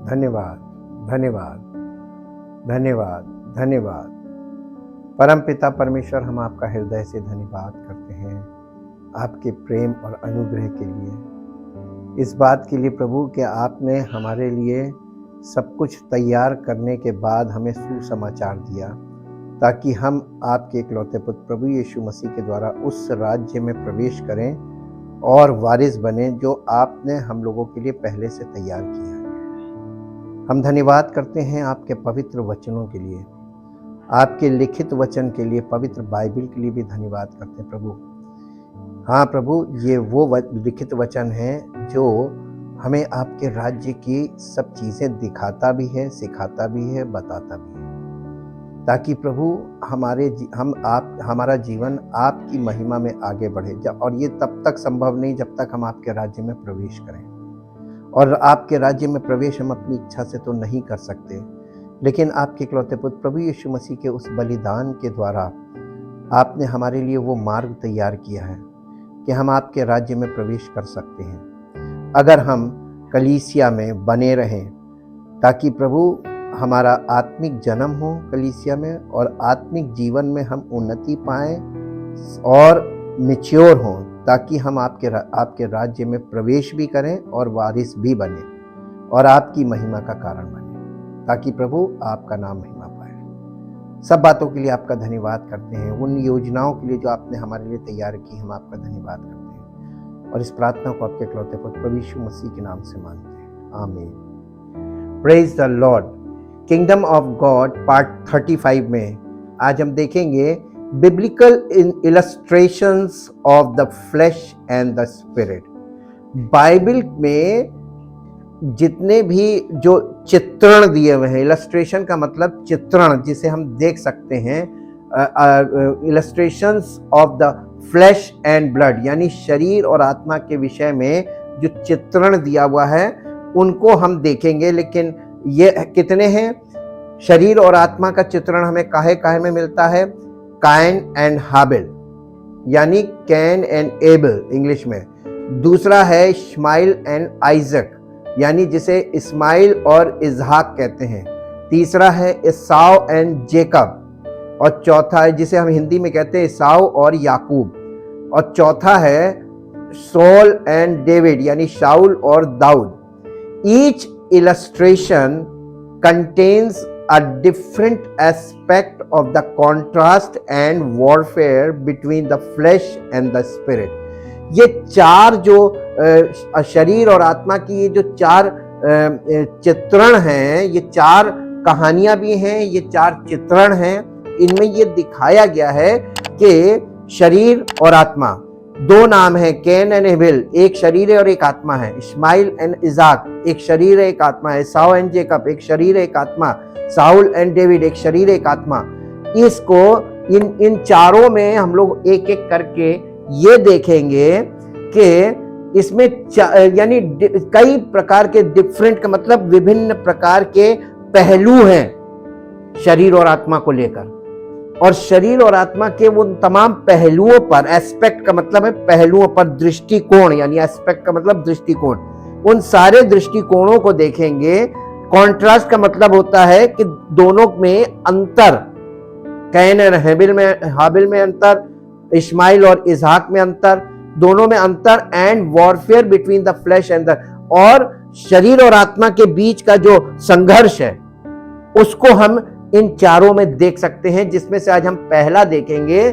धन्यवाद, धन्यवाद, धन्यवाद, धन्यवाद। परमपिता परमेश्वर, हम आपका हृदय से धन्यवाद करते हैं आपके प्रेम और अनुग्रह के लिए। इस बात के लिए प्रभु कि आपने हमारे लिए सब कुछ तैयार करने के बाद हमें सुसमाचार दिया, ताकि हम आपके इकलौते पुत्र प्रभु यीशु मसीह के द्वारा उस राज्य में प्रवेश करें और वारिस बने जो आपने हम लोगों के लिए पहले से तैयार किया है। हम धन्यवाद करते हैं आपके पवित्र वचनों के लिए, आपके लिखित वचन के लिए, पवित्र बाइबल के लिए भी धन्यवाद करते हैं प्रभु। हाँ प्रभु, ये वो लिखित वचन है जो हमें आपके राज्य की सब चीज़ें दिखाता भी है, सिखाता भी है, बताता भी है, ताकि प्रभु हमारा जीवन आपकी महिमा में आगे बढ़े। और ये तब तक संभव नहीं जब तक हम आपके राज्य में प्रवेश करें। और आपके राज्य में प्रवेश हम अपनी इच्छा से तो नहीं कर सकते, लेकिन आपके इकलौते पुत्र प्रभु यीशु मसीह के उस बलिदान के द्वारा आपने हमारे लिए वो मार्ग तैयार किया है कि हम आपके राज्य में प्रवेश कर सकते हैं, अगर हम कलीसिया में बने रहें, ताकि प्रभु हमारा आत्मिक जन्म हो कलीसिया में और आत्मिक जीवन में हम उन्नति पाएं और मैच्योर हों, ताकि हम आपके राज्य में प्रवेश भी करें और वारिस भी बने और आपकी महिमा का कारण बने, ताकि प्रभु आपका नाम महिमा पाए। सब बातों के लिए आपका धन्यवाद करते हैं। उन योजनाओं के लिए जो आपने हमारे लिए तैयार की, हम आपका धन्यवाद करते हैं और इस प्रार्थना को आपके इकलौते पुत्र प्रभु यीशु मसीह के नाम से मांगते हैं, आमीन। Praise the Lord. Kingdom of God part 35 में आज हम देखेंगे biblical illustrations of the flash and the spirit. Bible में जितने भी जो चित्रण दिए हुए हैं, इलस्ट्रेशन का मतलब चित्रण, जिसे हम देख सकते हैं, illustrations of the flash and blood, यानी शरीर और आत्मा के विषय में जो चित्रण दिया हुआ है उनको हम देखेंगे। लेकिन ये कितने हैं? शरीर और आत्मा का चित्रण हमें काहे में मिलता है? काइन एंड हाबिल, यानी कैन एंड एबल इंग्लिश में। दूसरा है इश्माइल एंड आइजक, यानी जिसे इस्माइल और इजहाक कहते हैं। तीसरा है एसाव एंड जेकब, और चौथा है जिसे हम हिंदी में कहते हैं एसाव और याकूब, और चौथा है सॉल एंड डेविड, यानी शाउल और दाऊद। Each illustration contains a different aspect of the contrast and warfare between the flesh and the spirit। ये चार जो शरीर और आत्मा की ये जो चार चित्रण हैं, ये चार कहानियां भी हैं, ये चार चित्रण हैं। इनमें ये दिखाया गया है कि शरीर और आत्मा, दो नाम है, कैन एंड हेबेल, एक शरीर है और एक आत्मा है। इस्माइल एंड इजाक, एक शरीर है एक आत्मा है। एसाव एंड जेकब, एक शरीर है एक आत्मा। साउल एंड डेविड, एक शरीर एक आत्मा। इसको इन चारों में हम लोग एक एक करके ये देखेंगे कि इसमें यानी कई प्रकार के डिफरेंट का मतलब विभिन्न प्रकार के पहलू हैं शरीर और आत्मा को लेकर, और शरीर और आत्मा के वो तमाम पहलुओं पर, एस्पेक्ट का मतलब है पहलुओं पर, दृष्टिकोण, यानी एस्पेक्ट का मतलब दृष्टिकोण, उन सारे दृष्टिकोणों को देखेंगे। कॉन्ट्रास्ट का मतलब होता है कि दोनों में अंतर, कैन और हाबिल में अंतर, इस्माइल और इजहाक में अंतर, दोनों में अंतर, and warfare between the flash and the, और शरीर और आत्मा के बीच का जो संघर्ष है उसको हम इन चारों में देख सकते हैं, जिसमें से आज हम पहला देखेंगे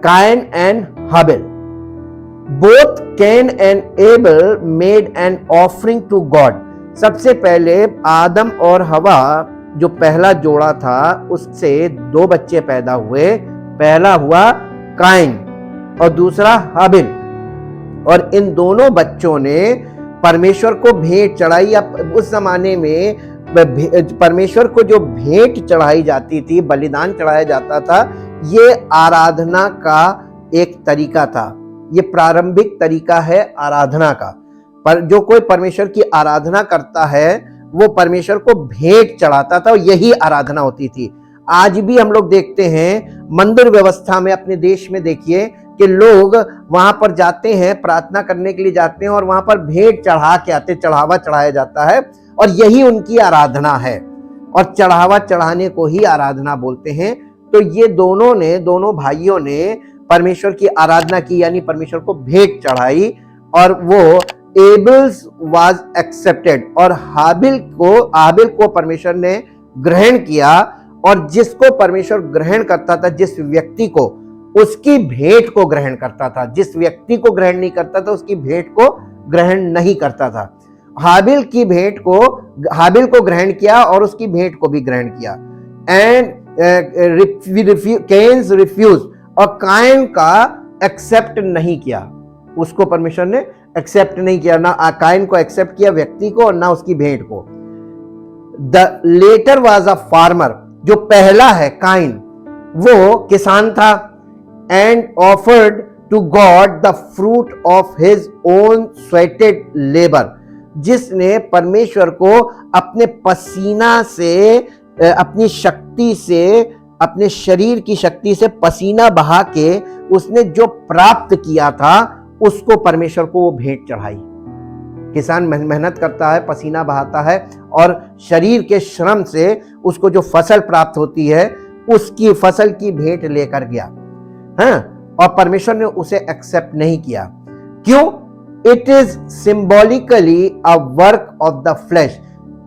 काइन एंड हाबिल। Both Cain and Abel made an offering to God. सबसे पहले आदम और हवा जो पहला जोड़ा था, उससे दो बच्चे पैदा हुए। पहला हुआ काइन और दूसरा हाबिल, और इन दोनों बच्चों ने परमेश्वर को भेंट चढ़ाई। अब उस जमाने में परमेश्वर को जो भेंट चढ़ाई जाती थी, बलिदान चढ़ाया जाता था, ये आराधना का एक तरीका था। ये प्रारंभिक तरीका है आराधना का। पर जो कोई परमेश्वर की आराधना करता है वो परमेश्वर को भेंट चढ़ाता था, और यही आराधना होती थी। आज भी हम लोग देखते हैं मंदिर व्यवस्था में, अपने देश में देखिए कि लोग वहां पर जाते हैं, प्रार्थना करने के लिए जाते हैं और वहां पर भेंट चढ़ा के आते, चढ़ावा चढ़ाया जाता है और यही उनकी आराधना है और चढ़ावा चढ़ाने को ही आराधना बोलते हैं। तो ये दोनों भाइयों ने परमेश्वर की आराधना की, यानी परमेश्वर को भेंट चढ़ाई और वो एबल्स वाज एक्सेप्टेड और हाबिल को परमेश्वर ने ग्रहण किया। और जिसको परमेश्वर ग्रहण करता था, जिस व्यक्ति को, उसकी भेंट को ग्रहण करता था। जिस व्यक्ति को ग्रहण नहीं करता था, उसकी भेंट को ग्रहण नहीं करता था। हाबिल को ग्रहण किया और उसकी भेंट को भी ग्रहण किया। एंड कैन्स रिफ्यूज, और कायन का एक्सेप्ट नहीं किया, उसको परमेश्वर ने एक्सेप्ट नहीं किया, ना कायन को एक्सेप्ट किया व्यक्ति को और ना उसकी भेंट को। The latter was a farmer, जो पहला है काइन, वो किसान था। And offered to God the fruit of his own sweated labour, जिसने परमेश्वर को अपने पसीना से, अपनी शक्ति से, अपने शरीर की शक्ति से पसीना बहा के उसने जो प्राप्त किया था, उसको परमेश्वर को वो भेंट चढ़ाई। किसान मेहनत करता है, पसीना बहाता है और शरीर के श्रम से उसको जो फसल प्राप्त होती है, उसकी फसल की भेंट लेकर गया, हाँ, और परमेश्वर ने उसे एक्सेप्ट नहीं किया। क्यों? It is symbolically a work of the flash.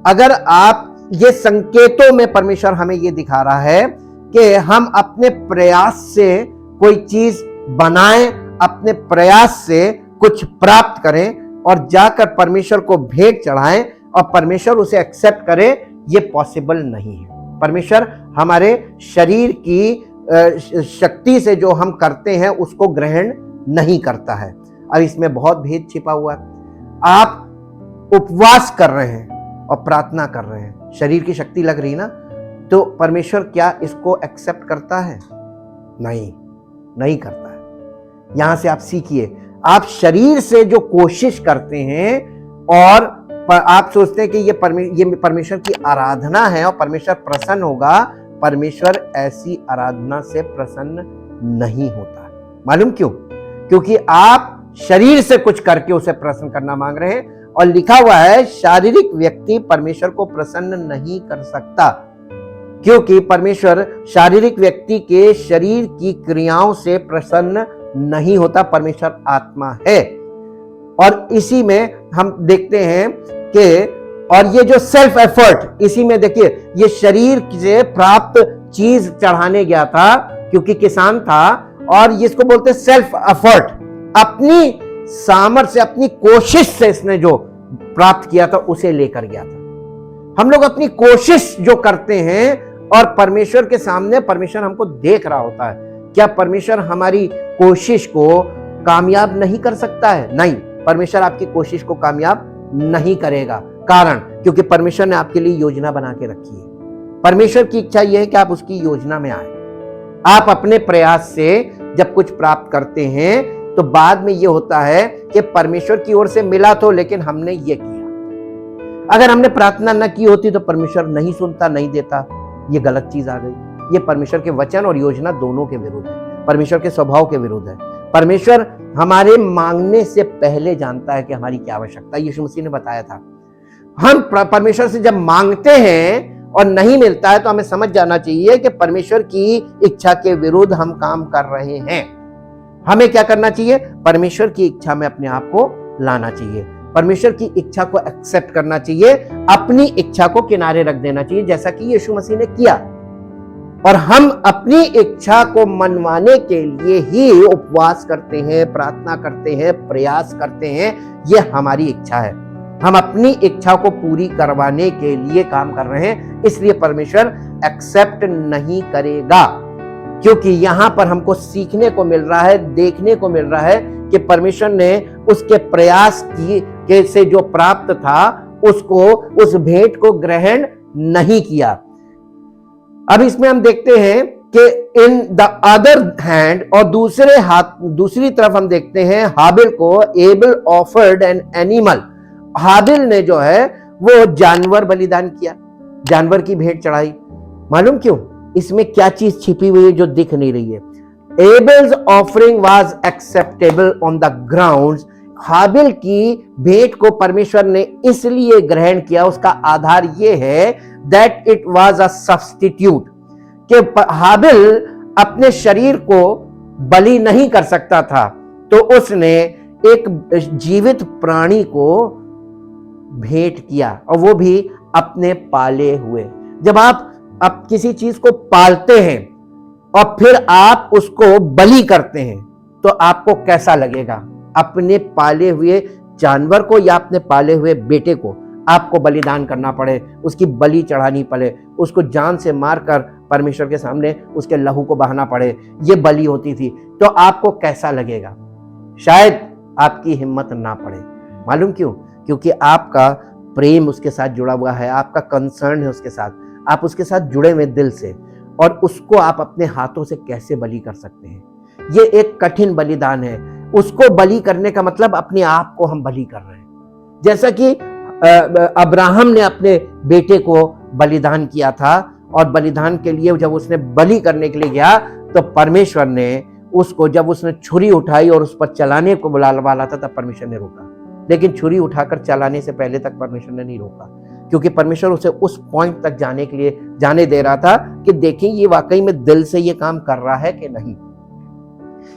अगर आप ये संकेतों में परमेश्वर हमें ये दिखा रहा है कि हम अपने प्रयास से कोई चीज बनाएं, अपने प्रयास से कुछ प्राप्त करें और जाकर परमेश्वर को भेंट चढ़ाएं और परमेश्वर उसे एक्सेप्ट करे, ये पॉसिबल नहीं है। परमेश्वर हमारे शरीर की शक्ति से जो हम करते हैं उसको ग्रहण नहीं करता है। अब इसमें बहुत भेद छिपा हुआ है। आप उपवास कर रहे हैं और प्रार्थना कर रहे हैं, शरीर की शक्ति लग रही ना, तो परमेश्वर क्या इसको एक्सेप्ट करता है? नहीं करता है। यहां से आप सीखिए। आप शरीर से जो कोशिश करते हैं और आप सोचते हैं कि ये परमेश्वर की आराधना है और परमेश्वर प्रसन्न होगा, परमेश्वर ऐसी आराधना से प्रसन्न नहीं होता। मालूम क्यों? क्योंकि आप शरीर से कुछ करके उसे प्रसन्न करना मांग रहे हैं और लिखा हुआ है शारीरिक व्यक्ति परमेश्वर को प्रसन्न नहीं कर सकता, क्योंकि परमेश्वर शारीरिक व्यक्ति के शरीर की क्रियाओं से प्रसन्न नहीं होता। परमेश्वर आत्मा है। और इसी में हम देखते हैं कि और ये जो सेल्फ एफर्ट, इसी में देखिए, ये शरीर से प्राप्त चीज चढ़ाने गया था क्योंकि किसान था, और इसको बोलते सेल्फ एफर्ट। अपनी सामर्थ्य, अपनी कोशिश से इसने जो प्राप्त किया था उसे लेकर गया था। हम लोग अपनी कोशिश जो करते हैं और परमेश्वर के सामने परमेश्वर हमको देख रहा होता है, क्या परमेश्वर हमारी कोशिश को कामयाब नहीं कर सकता है? नहीं, परमेश्वर आपकी कोशिश को कामयाब नहीं करेगा। कारण, क्योंकि परमेश्वर ने आपके लिए योजना बना के रखी है। परमेश्वर की इच्छा यह है कि आप उसकी योजना में आए। आप अपने प्रयास से जब कुछ प्राप्त करते हैं तो बाद में यह होता है कि परमेश्वर की ओर से मिला तो, लेकिन हमने ये किया। अगर हमने प्रार्थना न की होती तो परमेश्वर नहीं सुनता, नहीं देता। ये गलत चीज आ गई। ये परमेश्वर के वचन और योजना दोनों के विरुद्ध है, परमेश्वर के स्वभाव के विरुद्ध है। परमेश्वर हमारे मांगने से पहले जानता है कि हमारी क्या आवश्यकता है। यीशु मसीह ने बताया था, हम परमेश्वर से जब मांगते हैं और नहीं मिलता है तो हमें समझ जाना चाहिए कि परमेश्वर की इच्छा के विरुद्ध हम काम कर रहे हैं। हमें क्या करना चाहिए? परमेश्वर की इच्छा में अपने आप को लाना चाहिए, परमेश्वर की इच्छा को एक्सेप्ट करना चाहिए, अपनी इच्छा को किनारे रख देना चाहिए, जैसा कि यीशु मसीह ने किया। और हम अपनी इच्छा को मनवाने के लिए ही उपवास करते हैं, प्रार्थना करते हैं, प्रयास करते हैं। यह हमारी इच्छा है। हम अपनी इच्छा को पूरी करवाने के लिए काम कर रहे हैं, इसलिए परमेश्वर एक्सेप्ट नहीं करेगा। क्योंकि यहां पर हमको सीखने को मिल रहा है, देखने को मिल रहा है कि परमेश्वर ने उसके प्रयास की से जो प्राप्त था उसको, उस भेंट को ग्रहण नहीं किया। अब इसमें हम देखते हैं कि इन द अदर हैंड, और दूसरी तरफ हम देखते हैं हाबिल को एबल ऑफर्ड एन एनिमल। हाबिल ने जो है वो जानवर बलिदान किया, जानवर की भेंट चढ़ाई। मालूम क्यों? इसमें क्या चीज छिपी हुई है जो दिख नहीं रही है? Abel's offering was acceptable on the grounds, हाबिल की भेंट को परमेश्वर ने इसलिए ग्रहण किया, उसका आधार यह है that it was a substitute, कि हाबिल अपने शरीर को बलि नहीं कर सकता था, तो उसने एक जीवित प्राणी को भेंट किया, और वो भी अपने पाले हुए। जब आप किसी चीज को पालते हैं और फिर आप उसको बलि करते हैं तो आपको कैसा लगेगा? अपने पाले हुए जानवर को या अपने पाले हुए बेटे को आपको बलिदान करना पड़े, उसकी बलि चढ़ानी पड़े, उसको जान से मारकर परमेश्वर के सामने उसके लहू को बहाना पड़े, ये बलि होती थी, तो आपको कैसा लगेगा? शायद आपकी हिम्मत ना पड़े। मालूम क्यों? क्योंकि आपका प्रेम उसके साथ जुड़ा हुआ है, आपका कंसर्न है उसके साथ, आप उसके साथ जुड़े हुए दिल से, और उसको आप अपने हाथों से कैसे बलि कर सकते हैं? ये एक कठिन बलिदान है। उसको बलि करने का मतलब अपने आप को हम बलि कर रहे हैं। जैसा कि अब्राहम ने अपने बेटे को बलिदान किया था, और बलिदान के लिए जब उसने बलि करने के लिए गया तो परमेश्वर ने उसको, जब उसने छुरी उठाई और उस पर चलाने को बुला वाला था, तब परमेश्वर ने रोका। लेकिन छुरी उठाकर चलाने से पहले तक परमेश्वर ने नहीं रोका, क्योंकि परमेश्वर उसे उस पॉइंट तक जाने के लिए जाने दे रहा था कि देखें ये वाकई में दिल से ये काम कर रहा है कि नहीं।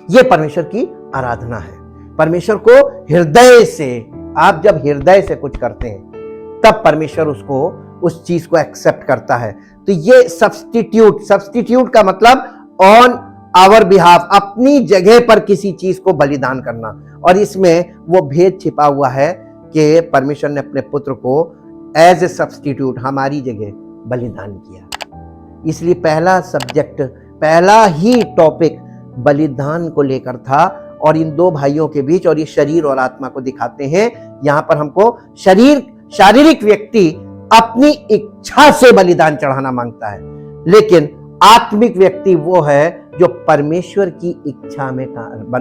ये परमेश्वर की आराधना है। परमेश्वर को हृदय से, आप जब हृदय से कुछ करते हैं तब परमेश्वर उसको, उस चीज को एक्सेप्ट करता है। तो ये सब्स्टिट्यूट का मतलब ऑन आवर बिहाफ, अपनी जगह पर किसी चीज को बलिदान करना। और इसमें वो भेद छिपा हुआ है कि परमेश्वर ने अपने पुत्र को एज ए सब्स्टिट्यूट हमारी जगह बलिदान किया। इसलिए पहला सब्जेक्ट, पहला ही टॉपिक बलिदान को लेकर था, और इन दो भाइयों के बीच, और ये शरीर और आत्मा को दिखाते हैं। यहां पर हमको शारीरिक व्यक्ति अपनी इच्छा से बलिदान चढ़ाना मांगता है, लेकिन आत्मिक व्यक्ति वो है जो परमेश्वर की इच्छा में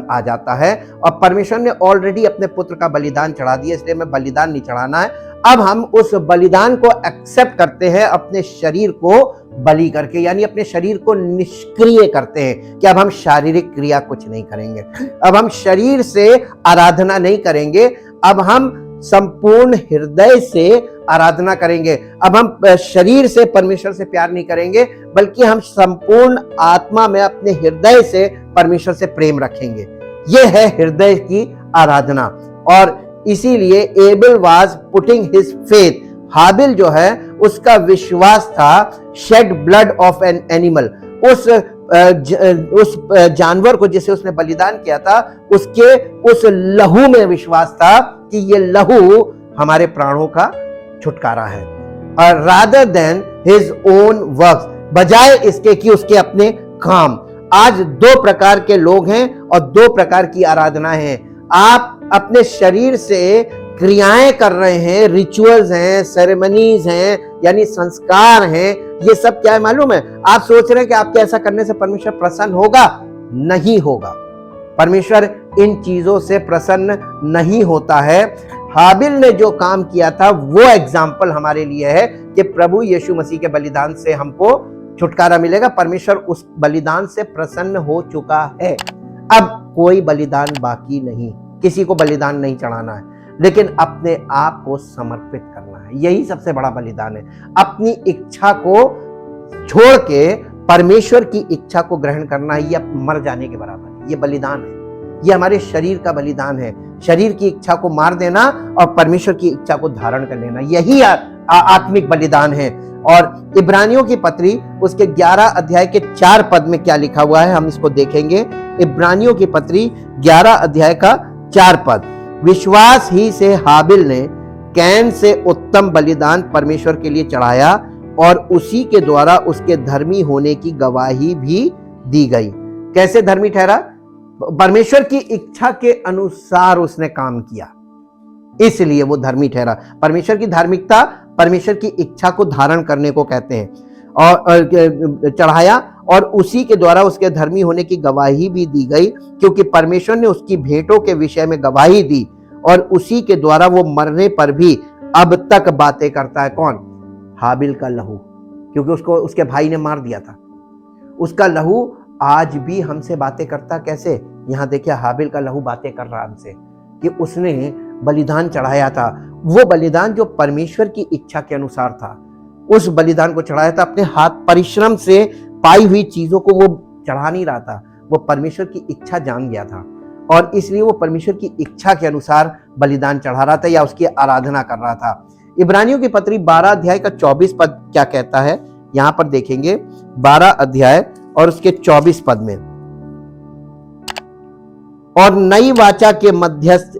आ जाता है। और परमेश्वर ने ऑलरेडी अपने पुत्र का बलिदान चढ़ा दिया, इसलिए हमें बलिदान नहीं चढ़ाना है। अब हम उस बलिदान को एक्सेप्ट करते हैं, अपने शरीर को बलि करके, यानी अपने शरीर को निष्क्रिय करते हैं कि अब हम शारीरिक क्रिया कुछ नहीं करेंगे, अब हम शरीर से आराधना नहीं करेंगे, अब हम संपूर्ण हृदय से आराधना करेंगे। अब हम शरीर से परमेश्वर से प्यार नहीं करेंगे, बल्कि हम संपूर्ण आत्मा में अपने हृदय से परमेश्वर से प्रेम रखेंगे। यह है हृदय की आराधना। और इसीलिए Abel was putting his faith, हाबिल जो है उसका विश्वास था, shed blood of an animal, उस जानवर को जिसे उसने बलिदान किया था, उसके उस लहू में विश्वास था कि ये लहू हमारे प्राणों का छुटकारा है। और rather than his own works, बजाय इसके कि उसके अपने काम। आज दो प्रकार के लोग हैं और दो प्रकार की आराधना है। आप अपने शरीर से क्रियाएं कर रहे हैं, रिचुअल्स हैं, सेरेमनीज हैं, यानी संस्कार हैं। ये सब क्या है मालूम है? आप सोच रहे हैं कि आपके ऐसा करने से परमेश्वर प्रसन्न होगा? नहीं होगा। परमेश्वर इन चीजों से प्रसन्न नहीं होता है। हाबिल ने जो काम किया था वो एग्जाम्पल हमारे लिए है कि प्रभु यीशु मसीह के बलिदान से हमको छुटकारा मिलेगा। परमेश्वर उस बलिदान से प्रसन्न हो चुका है। अब कोई बलिदान बाकी नहीं, किसी को बलिदान नहीं चढ़ाना है, लेकिन अपने आप को समर्पित करना है। यही सबसे बड़ा बलिदान है। अपनी इच्छा को छोड़ के परमेश्वर की इच्छा को ग्रहण करना है। यह मर जाने के बराबर है। ये बलिदान है, ये हमारे शरीर का बलिदान है। शरीर की इच्छा को मार देना और परमेश्वर की इच्छा को धारण कर लेना, यही आत्मिक बलिदान है। और इब्रानियों की पत्री उसके 11 अध्याय के 4 पद में क्या लिखा हुआ है हम इसको देखेंगे। इब्रानियों की पत्री 11 अध्याय का 4 पद, विश्वास ही से हाबिल ने कैन से उत्तम बलिदान परमेश्वर के लिए चढ़ाया और उसी के द्वारा उसके धर्मी होने की गवाही भी दी गई। कैसे धर्मी ठहरा? परमेश्वर की इच्छा के अनुसार उसने काम किया, इसलिए वो धर्मी ठहरा। परमेश्वर की धार्मिकता परमेश्वर की इच्छा को धारण करने को कहते हैं। और चढ़ाया और उसी के द्वारा उसके धर्मी होने की गवाही भी दी गई, क्योंकि परमेश्वर ने उसकी भेंटों के विषय में गवाही दी और उसी के द्वारा वो मरने पर भी अब तक बातें करता है। कौन? हाबिल का लहू, क्योंकि उसको उसके भाई ने मार दिया था। उसका लहू आज भी हमसे बातें करता। कैसे? यहाँ देखिए, हाबिल का लहू बातें कर रहा हमसे कि उसने बलिदान चढ़ाया था। वो बलिदान जो परमेश्वर की इच्छा के अनुसार था, उस बलिदान को चढ़ाया था। अपने हाथ परिश्रम से पाई हुई चीजों को वो चढ़ा नहीं रहा था, वो परमेश्वर की इच्छा जान गया था और इसलिए वो परमेश्वर की इच्छा के अनुसार बलिदान चढ़ा रहा था या उसकी आराधना कर रहा था। इब्रानियों की पत्री 12 अध्याय का 24 पद क्या कहता है, यहां पर देखेंगे। 12 अध्याय और उसके 24 पद में, और नई वाचा के मध्यस्थ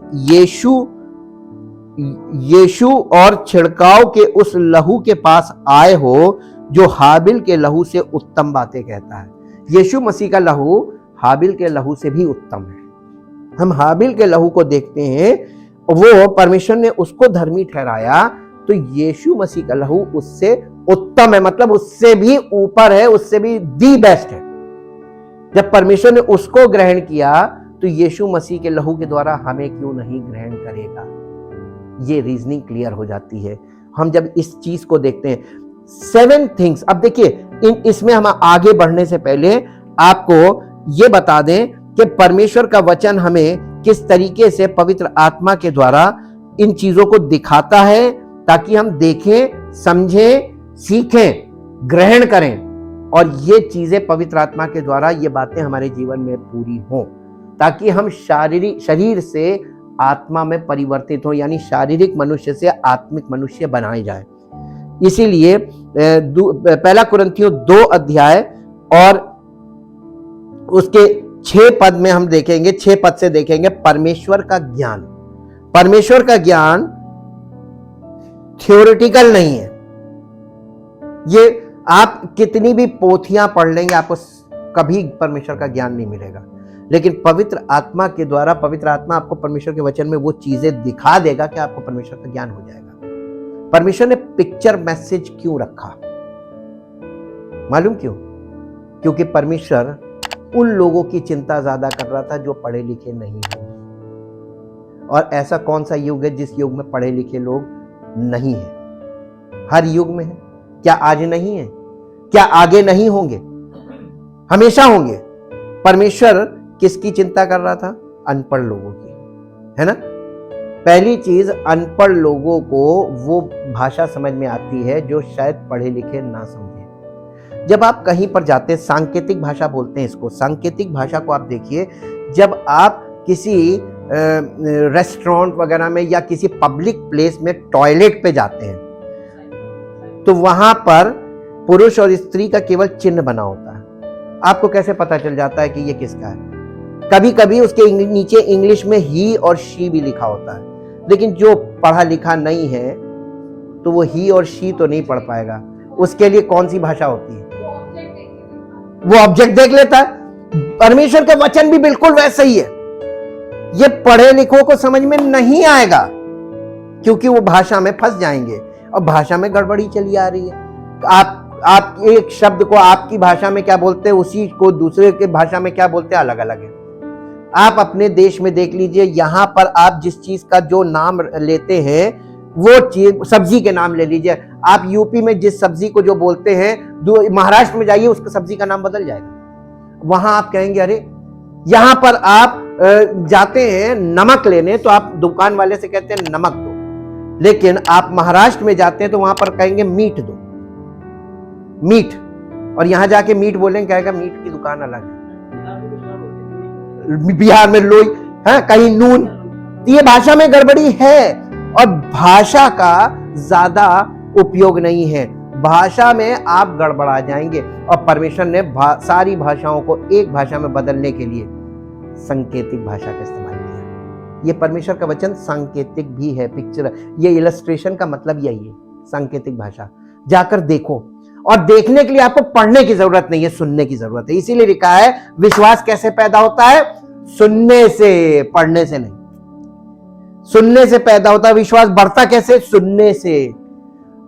यीशु और छिड़काव के उस लहू के पास आए हो जो हाबिल के लहू से उत्तम बातें कहता है। यीशु मसीह का लहू हाबिल के लहू से भी उत्तम है। हम हाबिल के लहू को देखते हैं, वो परमेश्वर ने उसको धर्मी ठहराया, तो यीशु मसीह का लहू उससे उत्तम है, मतलब उससे भी ऊपर है, उससे भी दी बेस्ट है। जब परमेश्वर ने उसको ग्रहण किया तो यीशु मसीह के लहू के द्वारा हमें क्यों नहीं ग्रहण करेगा? ये रीजनिंग क्लियर हो जाती है हम जब इस चीज को देखते हैं। 7 थिंग्स। अब देखिए, इसमें हम आगे बढ़ने से पहले आपको ये बता दें कि परमेश्वर का वचन हमें किस तरीके से पवित्र आत्मा के द्वारा इन चीजों को दिखाता है, ताकि हम देखें, समझें, सीखें, ग्रहण करें और ये चीजें पवित्र आत्मा के द्वारा ये बातें हमारे जीवन में पूरी हों, ताकि हम शरीर से आत्मा में परिवर्तित हो, यानी शारीरिक मनुष्य से आत्मिक मनुष्य बनाए जाए। इसीलिए पहला कुरिन्थियों 2 अध्याय और उसके 6 पद में हम देखेंगे, 6 पद से देखेंगे परमेश्वर का ज्ञान। परमेश्वर का ज्ञान थ्योरेटिकल नहीं है। ये आप कितनी भी पोथियां पढ़ लेंगे, आपको कभी परमेश्वर का ज्ञान नहीं मिलेगा। लेकिन पवित्र आत्मा के द्वारा पवित्र आत्मा आपको परमेश्वर के वचन में वो चीजें दिखा देगा कि आपको परमेश्वर का ज्ञान हो जाएगा। परमेश्वर ने पिक्चर मैसेज क्यों रखा? मालूम क्यों? क्योंकि परमेश्वर उन लोगों की चिंता ज्यादा कर रहा था जो पढ़े लिखे नहीं हैं। और ऐसा कौन सा युग है जिस युग में पढ़े लिखे लोग नहीं है? हर युग में है। क्या आज नहीं है? क्या आगे नहीं होंगे? हमेशा होंगे। परमेश्वर किसकी चिंता कर रहा था? अनपढ़ लोगों की, है ना। पहली चीज, अनपढ़ लोगों को वो भाषा समझ में आती है जो शायद पढ़े लिखे ना समझे। जब आप कहीं पर जाते हैं, सांकेतिक भाषा बोलते हैं इसको। सांकेतिक भाषा को आप देखिए, जब आप किसी रेस्टोरेंट वगैरह में या किसी पब्लिक प्लेस में टॉयलेट पे जाते हैं, तो वहां पर पुरुष और स्त्री का केवल चिन्ह बना होता है। आपको कैसे पता चल जाता है कि ये किसका है? कभी कभी उसके नीचे इंग्लिश में ही और शी भी लिखा होता है, लेकिन जो पढ़ा लिखा नहीं है तो वो ही और शी तो नहीं पढ़ पाएगा। उसके लिए कौन सी भाषा होती है? वो ऑब्जेक्ट देख लेता है। परमेश्वर का वचन भी बिल्कुल वैसा ही है। ये पढ़े लिखों को समझ में नहीं आएगा, क्योंकि वो भाषा में फंस जाएंगे और भाषा में गड़बड़ी चली आ रही है। आप एक शब्द को आपकी भाषा में क्या बोलते हैं, उसी को दूसरे के भाषा में क्या बोलते हैं, अलग अलग है। आप अपने देश में देख लीजिए, यहां पर आप जिस चीज का जो नाम लेते हैं वो चीज, सब्जी के नाम ले लीजिए, आप यूपी में जिस सब्जी को जो बोलते हैं, महाराष्ट्र में जाइए उसका सब्जी का नाम बदल जाएगा। वहां आप कहेंगे अरे, यहां पर आप जाते हैं नमक लेने तो आप दुकान वाले से कहते हैं नमक दो, लेकिन आप महाराष्ट्र में जाते हैं तो वहां पर कहेंगे मीट दो, मीट। और यहां जाके मीट बोलेंगे, कहेगा मीट की दुकान अलग है। बिहार में लोई है, कहीं नून। ये भाषा में गड़बड़ी है और भाषा का ज्यादा उपयोग नहीं है। भाषा में आप गड़बड़ा जाएंगे। और परमेश्वर ने सारी भाषाओं को एक भाषा में बदलने के लिए सांकेतिक भाषा का इस्तेमाल किया। ये परमेश्वर का वचन सांकेतिक भी है, पिक्चर। ये इलस्ट्रेशन का मतलब यही है, सांकेतिक भाषा। जाकर देखो, और देखने के लिए आपको पढ़ने की जरूरत नहीं है, सुनने की जरूरत है। इसीलिए लिखा है विश्वास कैसे पैदा होता है? सुनने से, पढ़ने से नहीं। सुनने से पैदा होता है। विश्वास बढ़ता कैसे? सुनने से।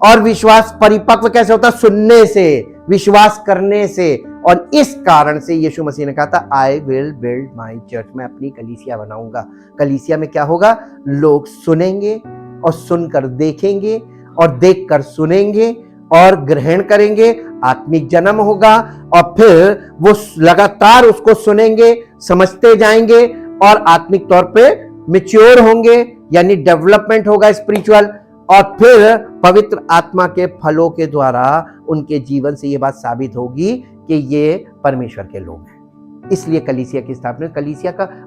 और विश्वास परिपक्व कैसे होता? सुनने से, विश्वास करने से। और इस कारण से यीशु मसीह ने कहा था, I will build my church, मैं अपनी कलीसिया बनाऊंगा। कलीसिया में क्या होगा? लोग सुनेंगे और सुनकर देखेंगे और देखकर सुनेंगे और ग्रहण करेंगे, आत्मिक जन्म होगा और फिर वो लगातार उसको सुनेंगे, समझते जाएंगे और आत्मिक तौर पे मैच्योर होंगे, यानी डेवलपमेंट होगा स्पिरिचुअल, और फिर पवित्र आत्मा के फलों के द्वारा उनके जीवन से ये बात साबित होगी कि ये परमेश्वर के लोग हैं। इसलिए कलीसिया की स्थापना,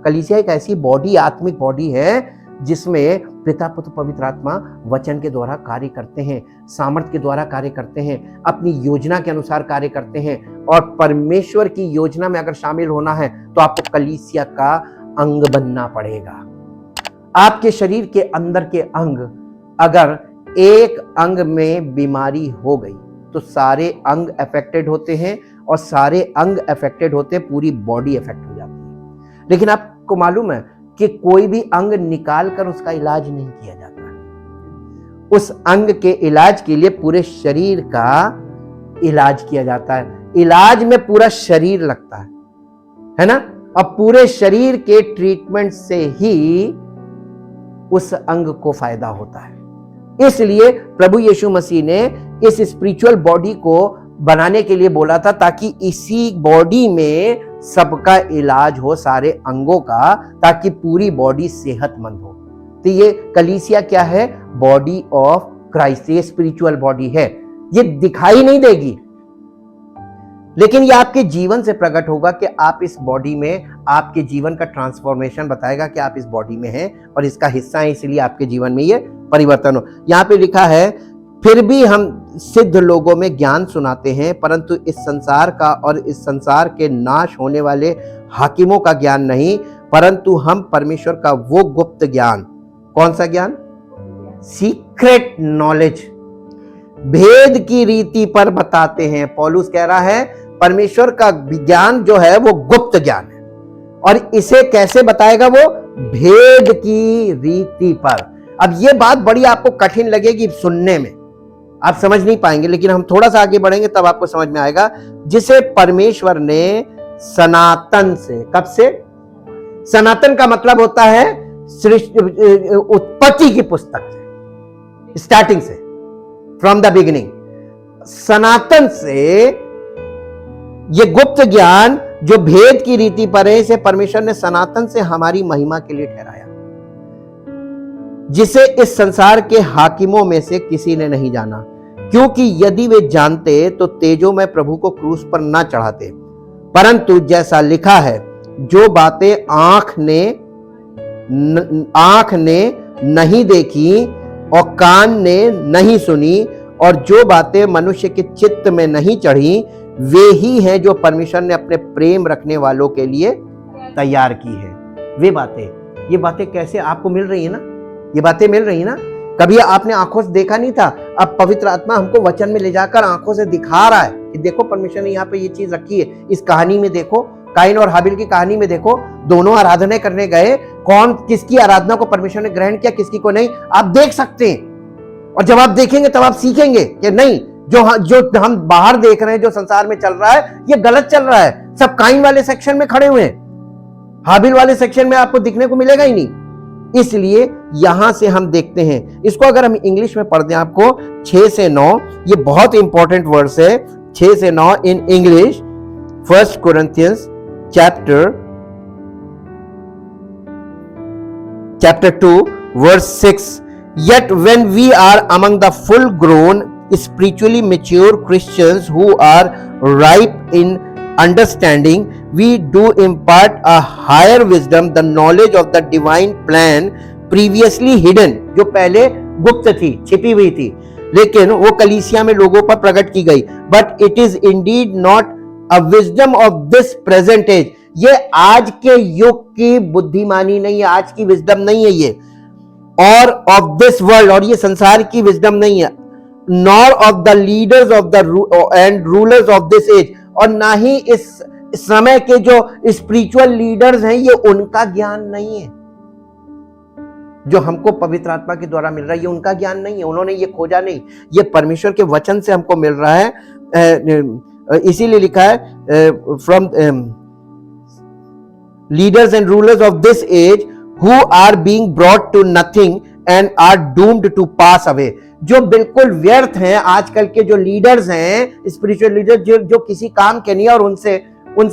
कलीसिया एक ऐसी बॉडी, आत्मिक बॉडी है जिसमें पिता पुत्र पवित्र आत्मा वचन के द्वारा कार्य करते हैं, सामर्थ के द्वारा कार्य करते हैं, अपनी योजना के अनुसार कार्य करते हैं। और परमेश्वर की योजना में अगर शामिल होना है तो आपको कलीसिया का अंग बनना पड़ेगा। आपके शरीर के अंदर के अंग, अगर एक अंग में बीमारी हो गई तो सारे अंग अफेक्टेड होते हैं, और सारे अंग अफेक्टेड होते हैं, पूरी बॉडी अफेक्ट हो जाती है। लेकिन आपको मालूम है कि कोई भी अंग निकाल कर उसका इलाज नहीं किया जाता है। उस अंग के इलाज के लिए पूरे शरीर का इलाज किया जाता है। इलाज में पूरा शरीर लगता है ना। अब पूरे शरीर के ट्रीटमेंट से ही उस अंग को फायदा होता है। इसलिए प्रभु यीशु मसीह ने इस स्पिरिचुअल बॉडी को बनाने के लिए बोला था, ताकि इसी बॉडी में सबका इलाज हो, सारे अंगों का, ताकि पूरी बॉडी सेहतमंद हो। तो ये कलीसिया क्या है? Body of Christ. ये स्पिरिचुअल बॉडी है। ये दिखाई नहीं देगी, लेकिन ये आपके जीवन से प्रकट होगा कि आप इस बॉडी में, आपके जीवन का ट्रांसफॉर्मेशन बताएगा कि आप इस बॉडी में हैं और इसका हिस्सा है, इसलिए आपके जीवन में ये परिवर्तन हो। यहां पे लिखा है, फिर भी हम सिद्ध लोगों में ज्ञान सुनाते हैं, परंतु इस संसार का और इस संसार के नाश होने वाले हाकिमों का ज्ञान नहीं, परंतु हम परमेश्वर का वो गुप्त ज्ञान। कौन सा ज्ञान? सीक्रेट नॉलेज, भेद की रीति पर बताते हैं। पौलुस कह रहा है परमेश्वर का ज्ञान जो है वो गुप्त ज्ञान है, और इसे कैसे बताएगा? वो भेद की रीति पर। अब ये बात बड़ी आपको कठिन लगेगी सुनने में, आप समझ नहीं पाएंगे, लेकिन हम थोड़ा सा आगे बढ़ेंगे तब आपको समझ में आएगा। जिसे परमेश्वर ने सनातन से, कब से? सनातन का मतलब होता है उत्पत्ति की पुस्तक से, स्टार्टिंग से, फ्रॉम द बिगिनिंग। सनातन से ये गुप्त ज्ञान जो भेद की रीति पर है, इसे परमेश्वर ने सनातन से हमारी महिमा के लिए ठहराया, जिसे इस संसार के हाकिमों में से किसी ने नहीं जाना, क्योंकि यदि वे जानते तो तेजों में प्रभु को क्रूस पर न चढ़ाते। परंतु जैसा लिखा है, जो बातें आंख ने नहीं देखी और कान ने नहीं सुनी, और जो बातें मनुष्य के चित्त में नहीं चढ़ी, वे ही हैं जो परमेश्वर ने अपने प्रेम रखने वालों के लिए तैयार की है। वे बातें, ये बातें कैसे आपको मिल रही है ना? ये बातें मिल रही है ना? कभी आपने आंखों से देखा नहीं था, अब पवित्र आत्मा हमको वचन में ले जाकर आंखों से दिखा रहा है कि देखो परमेश्वर ने यहाँ पे ये चीज रखी है। इस कहानी में देखो, काइन और हाबिल की कहानी में देखो, दोनों आराधना करने गए, कौन किसकी आराधना को परमेश्वर ने ग्रहण किया, किसकी को नहीं, आप देख सकते हैं। और जब आप देखेंगे तब आप सीखेंगे कि नहीं, जो हम बाहर देख रहे हैं, जो संसार में चल रहा है, ये गलत चल रहा है। सब काइन वाले सेक्शन में खड़े हुए हैं, हाबिल वाले सेक्शन में आपको दिखने को मिलेगा ही नहीं। इसलिए यहां से हम देखते हैं, इसको अगर हम इंग्लिश में पढ़ दें आपको 6 से 9, ये बहुत इंपॉर्टेंट वर्स है, 6 से 9 in English. 1 Corinthians chapter 2 verse 6, yet when we are among the full grown spiritually mature Christians who are ripe in understanding, we do impart a higher wisdom, the knowledge of the divine plan previously hidden, जो पहले गुप्त थी, छिपी हुई थी, लेकिन वो कलीसिया में लोगों पर प्रकट की गई। But it is indeed not a wisdom of this present age, ये आज के युग की बुद्धिमानी नहीं है, आज की विजडम नहीं है ये, और of this world, और ये संसार की विजडम नहीं है, nor of the leaders of the and rulers of this age, और ना ही इस समय के जो स्पिरिचुअल लीडर्स हैं, ये उनका ज्ञान नहीं है। जो हमको पवित्र आत्मा के द्वारा मिल रहा है, ये उनका ज्ञान नहीं है, उन्होंने ये खोजा नहीं, ये परमेश्वर के वचन से हमको मिल रहा है। इसीलिए लिखा है from leaders and rulers of this age who are being brought to nothing and are doomed to pass away. जो बिल्कुल व्यर्थ हैं, आजकल के जो लीडर्स हैं, स्पिरिचुअल लीडर जो किसी काम के नहीं, और उनसे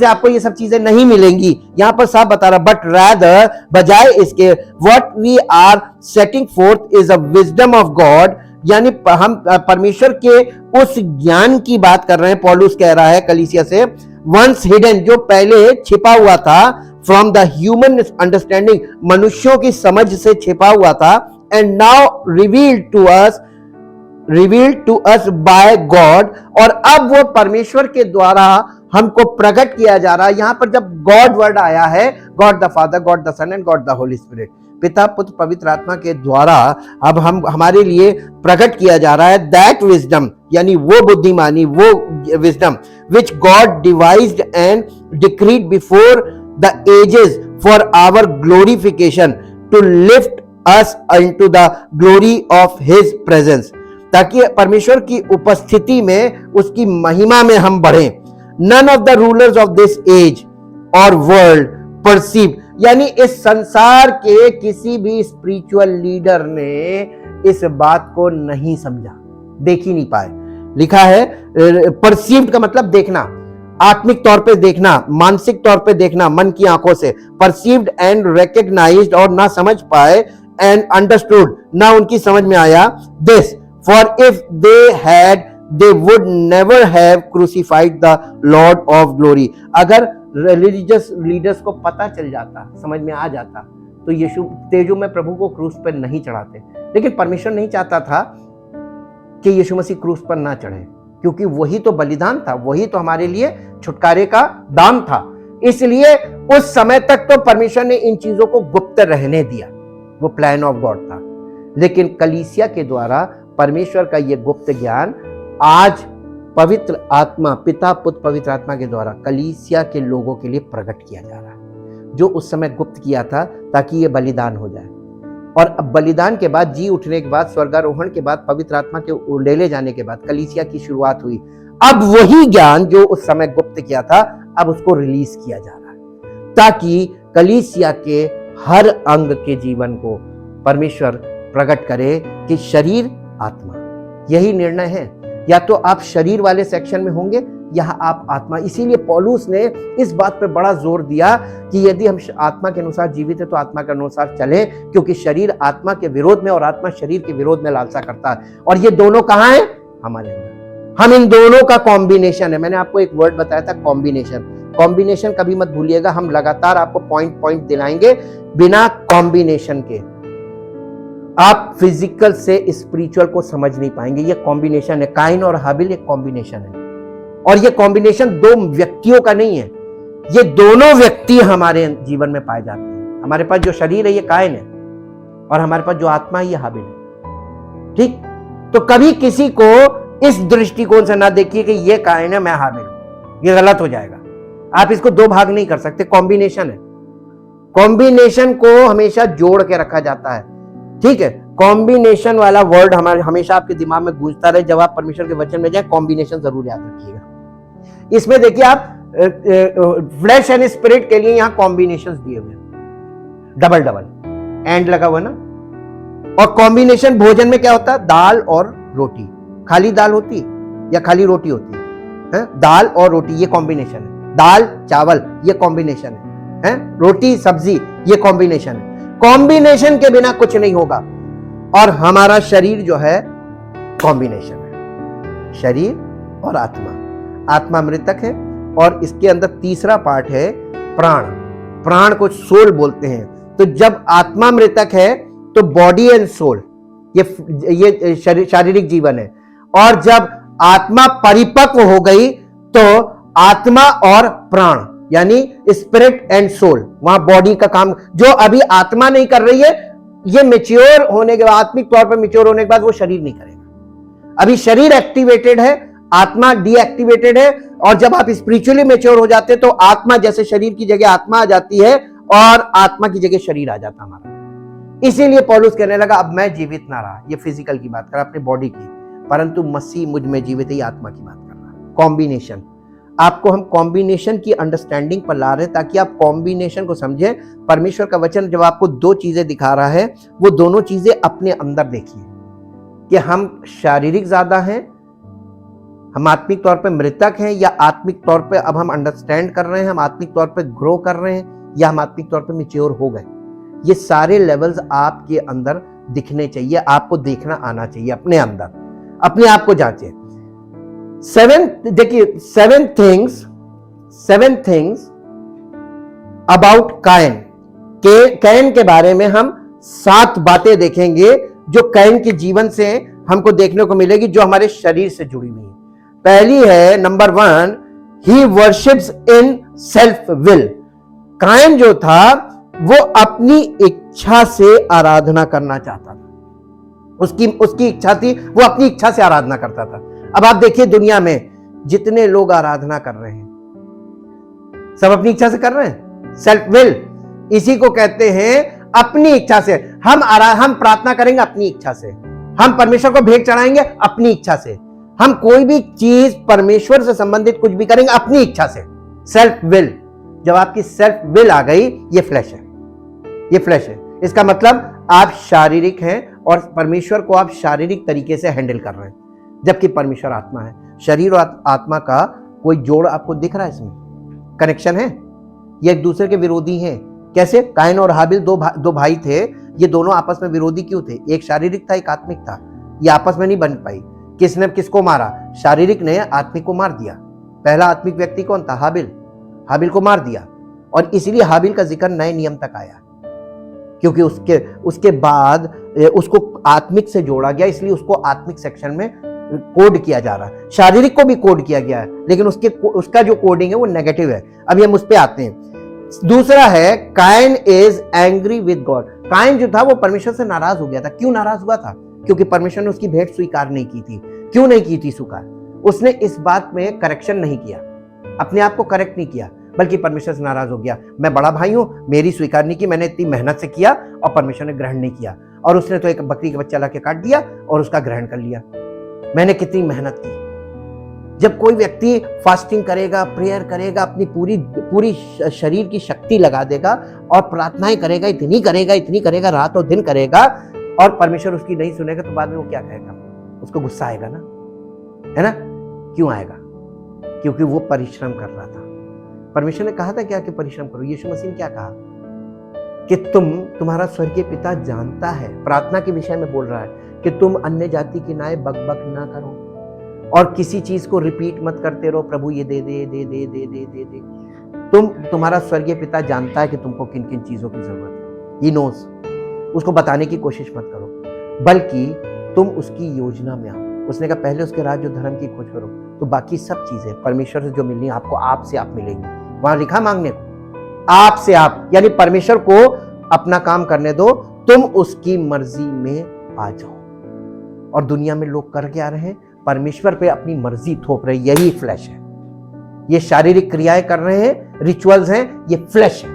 आपको ये सब चीजें नहीं मिलेंगी। यहां पर साफ बता रहा, बट रादर, बजाय इसके, what we are setting forth is a wisdom of God, यानी हम परमेश्वर के उस ज्ञान की बात कर रहे हैं। पौलुस कह रहा है कलीसिया से, वंस हिडन, जो पहले छिपा हुआ था, फ्रॉम द ह्यूमन अंडरस्टैंडिंग, मनुष्यों की समझ से छिपा हुआ था, and now revealed to us by God, और अब वो परमेश्वर के द्वारा हमको प्रकट किया जा रहा है। यहां पर जब गॉड वर्ड आया है, God the father, God the son and God the holy spirit, पिता पुत्र पवित्र आत्मा के द्वारा अब हमारे लिए प्रकट किया जा रहा है। दैट विजडम, यानी वो बुद्धिमानी, वो wisdom which God devised and decreed before the ages for our glorification, to lift us into the glory of his presence, ताकि परमेश्वर की उपस्थिति में, उसकी महिमा में हम बढ़ें। None of the rulers of this age और वर्ल्ड परसीव, यानी इस संसार के किसी भी स्पिरिचुअल लीडर ने इस बात को नहीं समझा, देख ही नहीं पाए। लिखा है परसीव्ड का मतलब देखना, आत्मिक तौर पे देखना, मानसिक तौर पे देखना, मन की आंखों से। परसीव्ड एंड रिकग्नाइज्ड, और ना समझ पाए, एंड अंडरस्टूड, ना उनकी समझ में आया। This for if they had they would never have crucified the Lord of glory, अगर रिलीजियस लीडर्स को पता चल जाता, समझ में आ जाता, तो यीशु तेजो में प्रभु को क्रूस पर नहीं चढ़ाते। लेकिन परमेश्वर नहीं चाहता था कि यीशु मसीह क्रूस पर ना चढ़े, क्योंकि वही तो बलिदान था, वही तो हमारे लिए छुटकारे का दाम था। इसलिए उस समय तक तो परमेश्वर ने इन चीजों को गुप्त रहने दिया, वो प्लान ऑफ गॉड था। लेकिन कलीसिया के द्वारा परमेश्वर का ये गुप्त ज्ञान आज पवित्र आत्मा, पिता पुत्र पवित्र आत्मा के द्वारा कलीसिया के लोगों के लिए प्रकट किया जा रहा है, जो उस समय गुप्त किया था ताकि ये बलिदान हो जाए। और अब बलिदान के बाद, जी उठने के बाद, स्वर्गारोहण के बाद, पवित्र आत्मा के ले जाने के बाद कलीसिया की शुरुआत हुई। अब वही ज्ञान जो उस समय गुप्त किया था, अब उसको रिलीज किया जा रहा है, ताकि कलीसिया के हर अंग के जीवन को परमेश्वर प्रकट करे कि शरीर आत्मा, यही निर्णय है। या तो आप शरीर वाले सेक्शन में होंगे या आप आत्मा। इसीलिए पौलुस ने इस बात पर बड़ा जोर दिया कि यदि हम आत्मा के अनुसार जीवित है तो आत्मा के अनुसार चले, क्योंकि शरीर आत्मा के विरोध में और आत्मा शरीर के विरोध में लालसा करता है। और ये दोनों कहां है? हमारे अंदर। हम इन दोनों का कॉम्बिनेशन है। मैंने आपको एक वर्ड बताया था, कॉम्बिनेशन। कॉम्बिनेशन कभी मत भूलिएगा, हम लगातार आपको पॉइंट दिलाएंगे। बिना कॉम्बिनेशन के आप फिजिकल से स्पिरिचुअल को समझ नहीं पाएंगे। ये कॉम्बिनेशन है, काइन और हाबिल एक कॉम्बिनेशन है। और ये कॉम्बिनेशन दो व्यक्तियों का नहीं है, ये दोनों व्यक्ति हमारे जीवन में पाए जाते हैं। हमारे पास जो शरीर है ये काइन है, और हमारे पास जो आत्मा है ये हाबिल है। ठीक, तो कभी किसी को इस दृष्टिकोण से ना देखिए कि ये काइन है, मैं हाबिल हूं, ये गलत हो जाएगा। आप इसको दो भाग नहीं कर सकते, कॉम्बिनेशन है। कॉम्बिनेशन को हमेशा जोड़ के रखा जाता है। ठीक है, कॉम्बिनेशन वाला वर्ड हमारे हमेशा आपके दिमाग में गूंजता रहे। जब आप परमेश्वर के वचन में जाए, कॉम्बिनेशन जरूर याद रखिएगा। इसमें देखिए, आप फ्लैश एंड स्पिरिट के लिए यहां कॉम्बिनेशंस दिए हुए, डबल डबल एंड लगा हुआ ना। और कॉम्बिनेशन भोजन में क्या होता है? दाल और रोटी। खाली दाल होती या खाली रोटी होती है? दाल और रोटी, ये कॉम्बिनेशन है। दाल चावल, ये कॉम्बिनेशन है। रोटी सब्जी, ये कॉम्बिनेशन है। कॉम्बिनेशन के बिना कुछ नहीं होगा। और हमारा शरीर जो है कॉम्बिनेशन है, शरीर और आत्मा। आत्मा मृतक है, और इसके अंदर तीसरा पार्ट है प्राण। प्राण को सोल बोलते हैं। तो जब आत्मा मृतक है तो बॉडी एंड सोल, ये शारीरिक जीवन है। और जब आत्मा परिपक्व हो गई तो आत्मा और प्राण, यानी स्पिरिट एंड सोल, वहां बॉडी का काम जो अभी आत्मा नहीं कर रही है, ये मैच्योर होने के बाद, आत्मिक तौर पर मैच्योर होने के बाद वो शरीर नहीं करेगा। अभी शरीर एक्टिवेटेड है, आत्मा डीएक्टिवेटेड है। और जब आप स्पिरिचुअली मैच्योर हो जाते हैं तो आत्मा, जैसे शरीर की जगह आत्मा आ जाती है और आत्मा की जगह शरीर आ जाता हमारा। इसीलिए पौलुस कहने लगा, अब मैं जीवित ना रहा, ये फिजिकल की बात कर रहा, अपनी बॉडी की, परंतु मसीह मुझ में जीवित है, ये आत्मा की बात कर रहा। कॉम्बिनेशन, आपको हम कॉम्बिनेशन की अंडरस्टैंडिंग पर ला रहे हैं ताकि आप कॉम्बिनेशन को समझें। परमेश्वर का वचन जब आपको दो चीजें दिखा रहा है, वो दोनों चीजें अपने अंदर देखिए कि हम शारीरिक ज्यादा हैं, हम आत्मिक तौर पे मृतक हैं, या आत्मिक तौर पे अब हम अंडरस्टैंड कर रहे हैं, हम आत्मिक तौर पे ग्रो कर रहे हैं, या हम आत्मिक तौर पे मैच्योर हो गए। ये सारे लेवल्स आपके अंदर दिखने चाहिए, आपको देखना आना चाहिए अपने अंदर, अपने आप को जांचे। देखिए सेवन थिंग्स अबाउट कायन, कैन के बारे में हम 7 बातें देखेंगे जो कैन के जीवन से हमको देखने को मिलेगी, जो हमारे शरीर से जुड़ी हुई है। पहली है number 1, he worships in self will. कायन जो था वो अपनी इच्छा से आराधना करना चाहता था, उसकी इच्छा थी, वो अपनी इच्छा से आराधना करता था। अब आप देखिए दुनिया में जितने लोग आराधना कर रहे हैं सब अपनी इच्छा से कर रहे हैं, सेल्फ विल। इसी को कहते हैं अपनी इच्छा से। हम प्रार्थना करेंगे अपनी इच्छा से, हम परमेश्वर को भेंट चढ़ाएंगे अपनी इच्छा से, हम कोई भी चीज परमेश्वर से संबंधित कुछ भी करेंगे अपनी इच्छा से, सेल्फ विल। जब आपकी सेल्फ विल आ गई, ये फ्लैश है, ये फ्लैश है। इसका मतलब आप शारीरिक हैं और परमेश्वर को आप शारीरिक तरीके से हैंडल कर रहे हैं, जबकि परमेश्वर आत्मा है। शरीर और आत्मा का कोई जोड़ आपको दिख रहा है? इसमें कनेक्शन है? ये एक दूसरे के विरोधी हैं। कैसे? कायन और हाबिल दो भाई थे, ये दोनों आपस में विरोधी क्यों थे? एक शारीरिक था, एक आत्मिक था। ये आपस में नहीं बन पाई। किसने किसको मारा? शारीरिक ने आत्मिक को मार दिया। पहला आत्मिक व्यक्ति कौन था? हाबिल को मार दिया। और इसलिए हाबिल का जिक्र नए नियम तक आया, क्योंकि उसके बाद उसको आत्मिक से जोड़ा गया, इसलिए उसको आत्मिक सेक्शन में कोड किया जा रहा है। शारीरिक को भी कोड किया गया है, लेकिन उसका जो कोडिंग है वो नेगेटिव है। अभी हम उस पे आते हैं। दूसरा है कायन इज एंग्री विद गॉड। कायन जो था वो परमेश्वर से नाराज हो गया था। क्यों नाराज हुआ था? क्योंकि परमेश्वर ने उसकी भेंट स्वीकार नहीं की थी। क्यों नहीं की थी स्वीकार? उसने इस बात में करेक्शन नहीं किया, अपने आप को करेक्ट नहीं किया, बल्कि परमेश्वर से नाराज हो गया। मैं बड़ा भाई हूं, मेरी स्वीकार नहीं की, मैंने इतनी मेहनत से किया और परमेश्वर ने ग्रहण नहीं किया, और उसने तो एक बकरी का बच्चा लाके काट दिया और उसका ग्रहण कर लिया। मैंने कितनी मेहनत की। जब कोई व्यक्ति फास्टिंग करेगा, प्रेयर करेगा, अपनी पूरी शरीर की शक्ति लगा देगा और प्रार्थनाएं करेगा, इतनी करेगा, रात और दिन करेगा, और परमेश्वर उसकी नहीं सुनेगा, तो बाद में वो क्या कहेगा? उसको गुस्सा आएगा ना, है ना? क्यों आएगा? क्योंकि वो परिश्रम कर रहा था। परमेश्वर ने कहा था क्या कि परिश्रम करो? यीशु मसीह ने क्या कहा? कि तुम्हारा स्वर्गीय पिता जानता है, प्रार्थना के विषय में बोल रहा है कि तुम अन्य जाति की नाय बकबक ना करो और किसी चीज को रिपीट मत करते रहो, प्रभु ये दे दे दे दे दे दे दे दे। तुम्हारा स्वर्गीय पिता जानता है कि तुमको किन किन चीजों की जरूरत है। He knows. उसको बताने की कोशिश मत करो, बल्कि तुम उसकी योजना में आओ। उसने कहा पहले उसके राज्य और धर्म की खोज करो, तो बाकी सब चीजें परमेश्वर से जो मिलनी है आपको, आप से आप मिलेंगी। वहां लिखा मांगने को, आप से आप, यानी परमेश्वर को अपना काम करने दो, तुम उसकी मर्जी में आ जाओ। और दुनिया में लोग कर क्या रहे हैं? परमेश्वर पे अपनी मर्जी थोप रहे। यही फ्लैश है। ये शारीरिक क्रियाएं कर रहे हैं, रिचुअल्स हैं, ये फ्लैश है।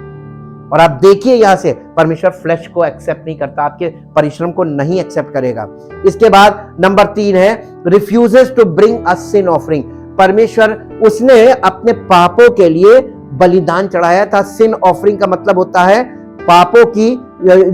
और आप देखिए यहां से परमेश्वर फ्लैश को एक्सेप्ट नहीं करता, आपके परिश्रम को नहीं एक्सेप्ट करेगा। इसके बाद नंबर 3 है refuses to bring a sin offering. परमेश्वर उसने अपने पापों के लिए बलिदान चढ़ाया था। सिन ऑफरिंग का मतलब होता है पापों की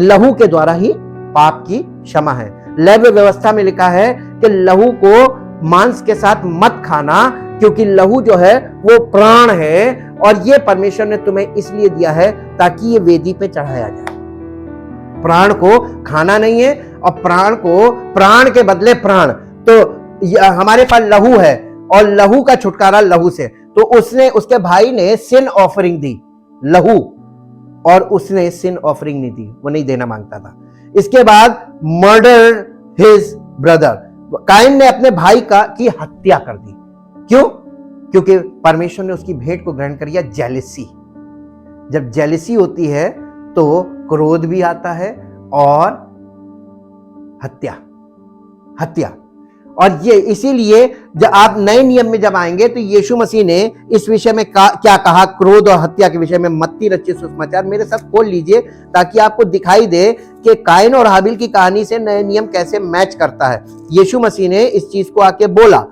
लहू के द्वारा ही पाप की क्षमा है। लेवी व्यवस्था में लिखा है कि लहू को मांस के साथ मत खाना, क्योंकि लहू जो है वो प्राण है, और ये परमेश्वर ने तुम्हें इसलिए दिया है ताकि ये वेदी पे चढ़ाया जाए। प्राण को खाना नहीं है, और प्राण के बदले प्राण। तो हमारे पास लहू है और लहू का छुटकारा लहू से, तो उसके भाई ने सिन ऑफरिंग दी लहू, और उसने सिन ऑफरिंग नहीं दी, वो नहीं देना मांगता था। इसके बाद मर्डर हिज ब्रदर। कायन ने अपने भाई की हत्या कर दी। क्यों? क्योंकि परमेश्वर ने उसकी भेंट को ग्रहण कर लिया। जेलिसी, जब जेलिसी होती है तो क्रोध भी आता है और हत्या। और ये इसीलिए जब आप नए नियम में जब आएंगे तो यीशु मसीह ने इस विषय में क्या कहा, क्रोध और हत्या के विषय में। मत्ती रचित सुसमाचार मेरे साथ खोल लीजिए ताकि आपको दिखाई दे कि कायन और हाबिल की कहानी से नए नियम कैसे मैच करता है। यीशु मसीह ने इस चीज को आके बोला,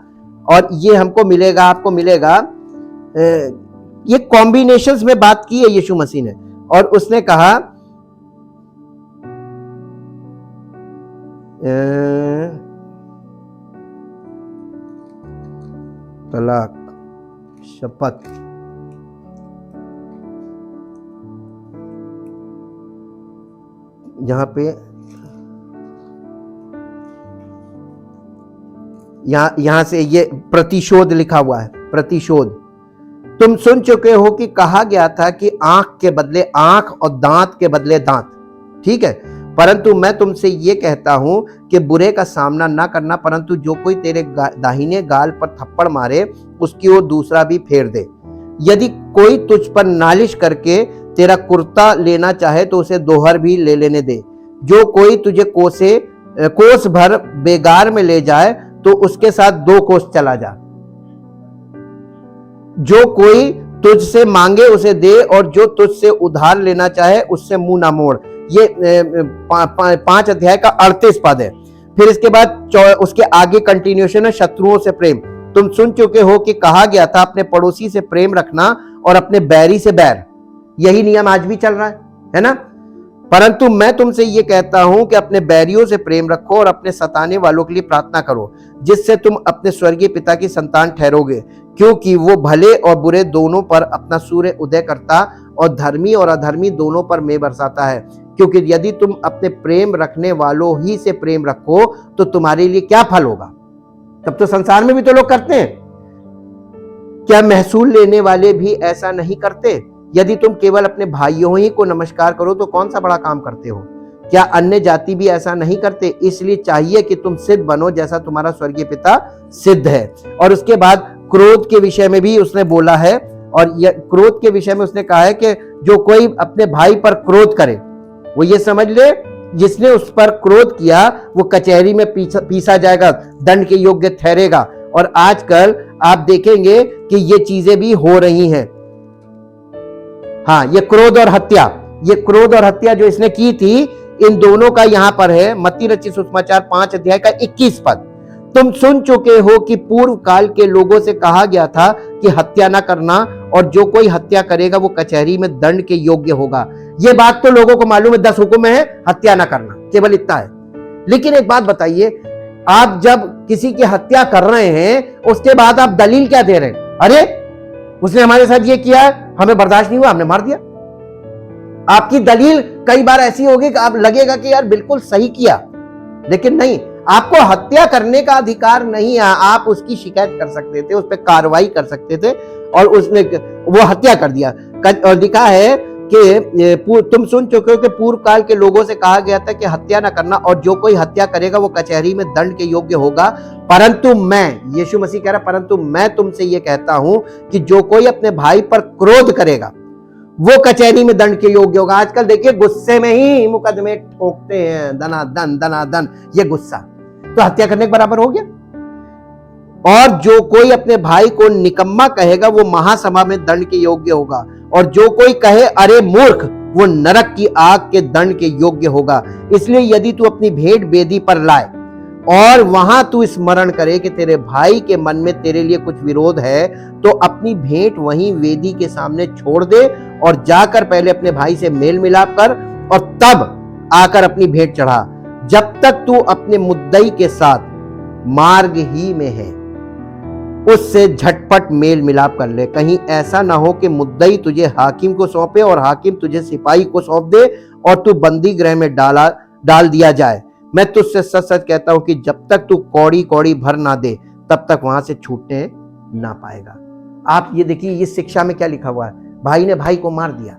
और ये हमको मिलेगा, आपको मिलेगा। ये कॉम्बिनेशंस में बात की है यीशु मसीह ने, और उसने कहा तलाक, शपथ, यहां पे यहां से ये प्रतिशोध लिखा हुआ है, प्रतिशोध। तुम सुन चुके हो कि कहा गया था कि आंख के बदले आंख और दांत के बदले दांत, ठीक है। परंतु मैं तुमसे ये कहता हूं कि बुरे का सामना ना करना, परंतु जो कोई तेरे दाहिने गाल पर थप्पड़ मारे उसकी ओर दूसरा भी फेर दे। यदि कोई तुझ पर नालिश करके तेरा कुर्ता लेना चाहे तो उसे दोहर भी ले लेने दे। जो कोई तुझे कोस भर बेगार में ले जाए तो उसके साथ 2 कोस चला जा। जो कोई तुझसे मांगे उसे दे, और जो तुझसे उधार लेना चाहे उससे मुंह ना मोड़। ये 5 अध्याय का 38 पद है। फिर इसके बाद उसके आगे कंटिन्यूएशन है, शत्रुओं से प्रेम। तुम सुन चुके हो कि कहा गया था अपने पड़ोसी से प्रेम रखना और अपने बैरी से बैर। यही नियम आज भी चल रहा है ना। परंतु मैं तुमसे ये कहता हूं कि अपने बैरियों से प्रेम रखो और अपने सताने वालों के लिए प्रार्थना करो, जिससे तुम अपने स्वर्गीय पिता की संतान ठहरोगे, क्योंकि वो भले और बुरे दोनों पर अपना सूर्य उदय करता और धर्मी और अधर्मी दोनों पर मेघ बरसाता है। क्योंकि यदि तुम अपने प्रेम रखने वालों ही से प्रेम रखो तो तुम्हारे लिए क्या फल होगा? तब तो संसार में भी तो लोग करते हैं। क्या महसूल लेने वाले भी ऐसा नहीं करते? यदि तुम केवल अपने भाइयों ही को नमस्कार करो तो कौन सा बड़ा काम करते हो? क्या अन्य जाति भी ऐसा नहीं करते? इसलिए चाहिए कि तुम सिद्ध बनो जैसा तुम्हारा स्वर्गीय पिता सिद्ध है। और उसके बाद क्रोध के विषय में भी उसने बोला है, और क्रोध के विषय में उसने कहा है कि जो कोई अपने भाई पर क्रोध करे वो ये समझ ले जिसने उस पर क्रोध किया वो कचहरी में पीसा जाएगा, दंड के योग्य ठहरेगा। और आजकल आप देखेंगे कि ये चीजें भी हो रही हैं। हाँ, ये क्रोध और हत्या जो इसने की थी, इन दोनों का यहां पर है मत्ती रचित सुसमाचार 5 अध्याय का 21 पद। तुम सुन चुके हो कि पूर्व काल के लोगों से कहा गया था कि हत्या ना करना, और जो कोई हत्या करेगा वो कचहरी में दंड के योग्य होगा। ये बात तो लोगों को मालूम है, 10 हुक्म है हत्या ना करना, केवल इतना है। लेकिन एक बात बताइए, आप जब किसी की हत्या कर रहे हैं उसके बाद आप दलील क्या दे रहे हैं? अरे उसने हमारे साथ ये किया, हमें बर्दाश्त नहीं हुआ, हमने मार दिया। आपकी दलील कई बार ऐसी होगी कि आप लगेगा कि यार बिल्कुल सही किया, लेकिन नहीं, आपको हत्या करने का अधिकार नहीं है। आप उसकी शिकायत कर सकते थे, उस पर कार्रवाई कर सकते थे, और उसने वो हत्या कर दिया। और लिखा है कि तुम सुन चुके हो कि पूर्व काल के लोगों से कहा गया था कि हत्या ना करना, और जो कोई हत्या करेगा वो कचहरी में दंड के योग्य होगा। परंतु मैं, यीशु मसीह कह रहा, परंतु मैं तुमसे ये कहता हूं कि जो कोई अपने भाई पर क्रोध करेगा वो कचहरी में दंड के योग्य होगा। आजकल देखिए गुस्से में ही मुकदमे ठोकते हैं, दनादन, ये गुस्सा तो हत्या करने के बराबर हो गया। और जो कोई अपने भाई को निकम्मा कहेगा वो महासभा में दंड के योग्य होगा, और जो कोई कहे अरे मूर्ख वो नरक की आग के दंड के योग्य होगा। इसलिए यदि तू अपनी भेंट वेदी पर लाए और वहां तू स्मरण करे कि तेरे भाई के मन में तेरे लिए कुछ विरोध है, तो अपनी भेंट वहीं वेदी के सामने छोड़ दे और जाकर पहले अपने भाई से मेल मिलाप कर, और तब आकर अपनी भेंट चढ़ा। जब तक तू अपने मुद्दई के साथ मार्ग ही में है उससे झटपट मेल मिलाप कर ले। कहीं ऐसा ना हो कि मुद्दई तुझे हाकिम को सौंपे और हाकिम तुझे सिपाही को सौंप दे और तू बंदी गृह में डाल दिया जाए। मैं तुझसे सच सच कहता हूं कि जब तक तू कौड़ी कौड़ी भर ना दे तब तक वहां से छूटने ना पाएगा। आप ये देखिए, ये शिक्षा में क्या लिखा हुआ है। भाई ने भाई को मार दिया,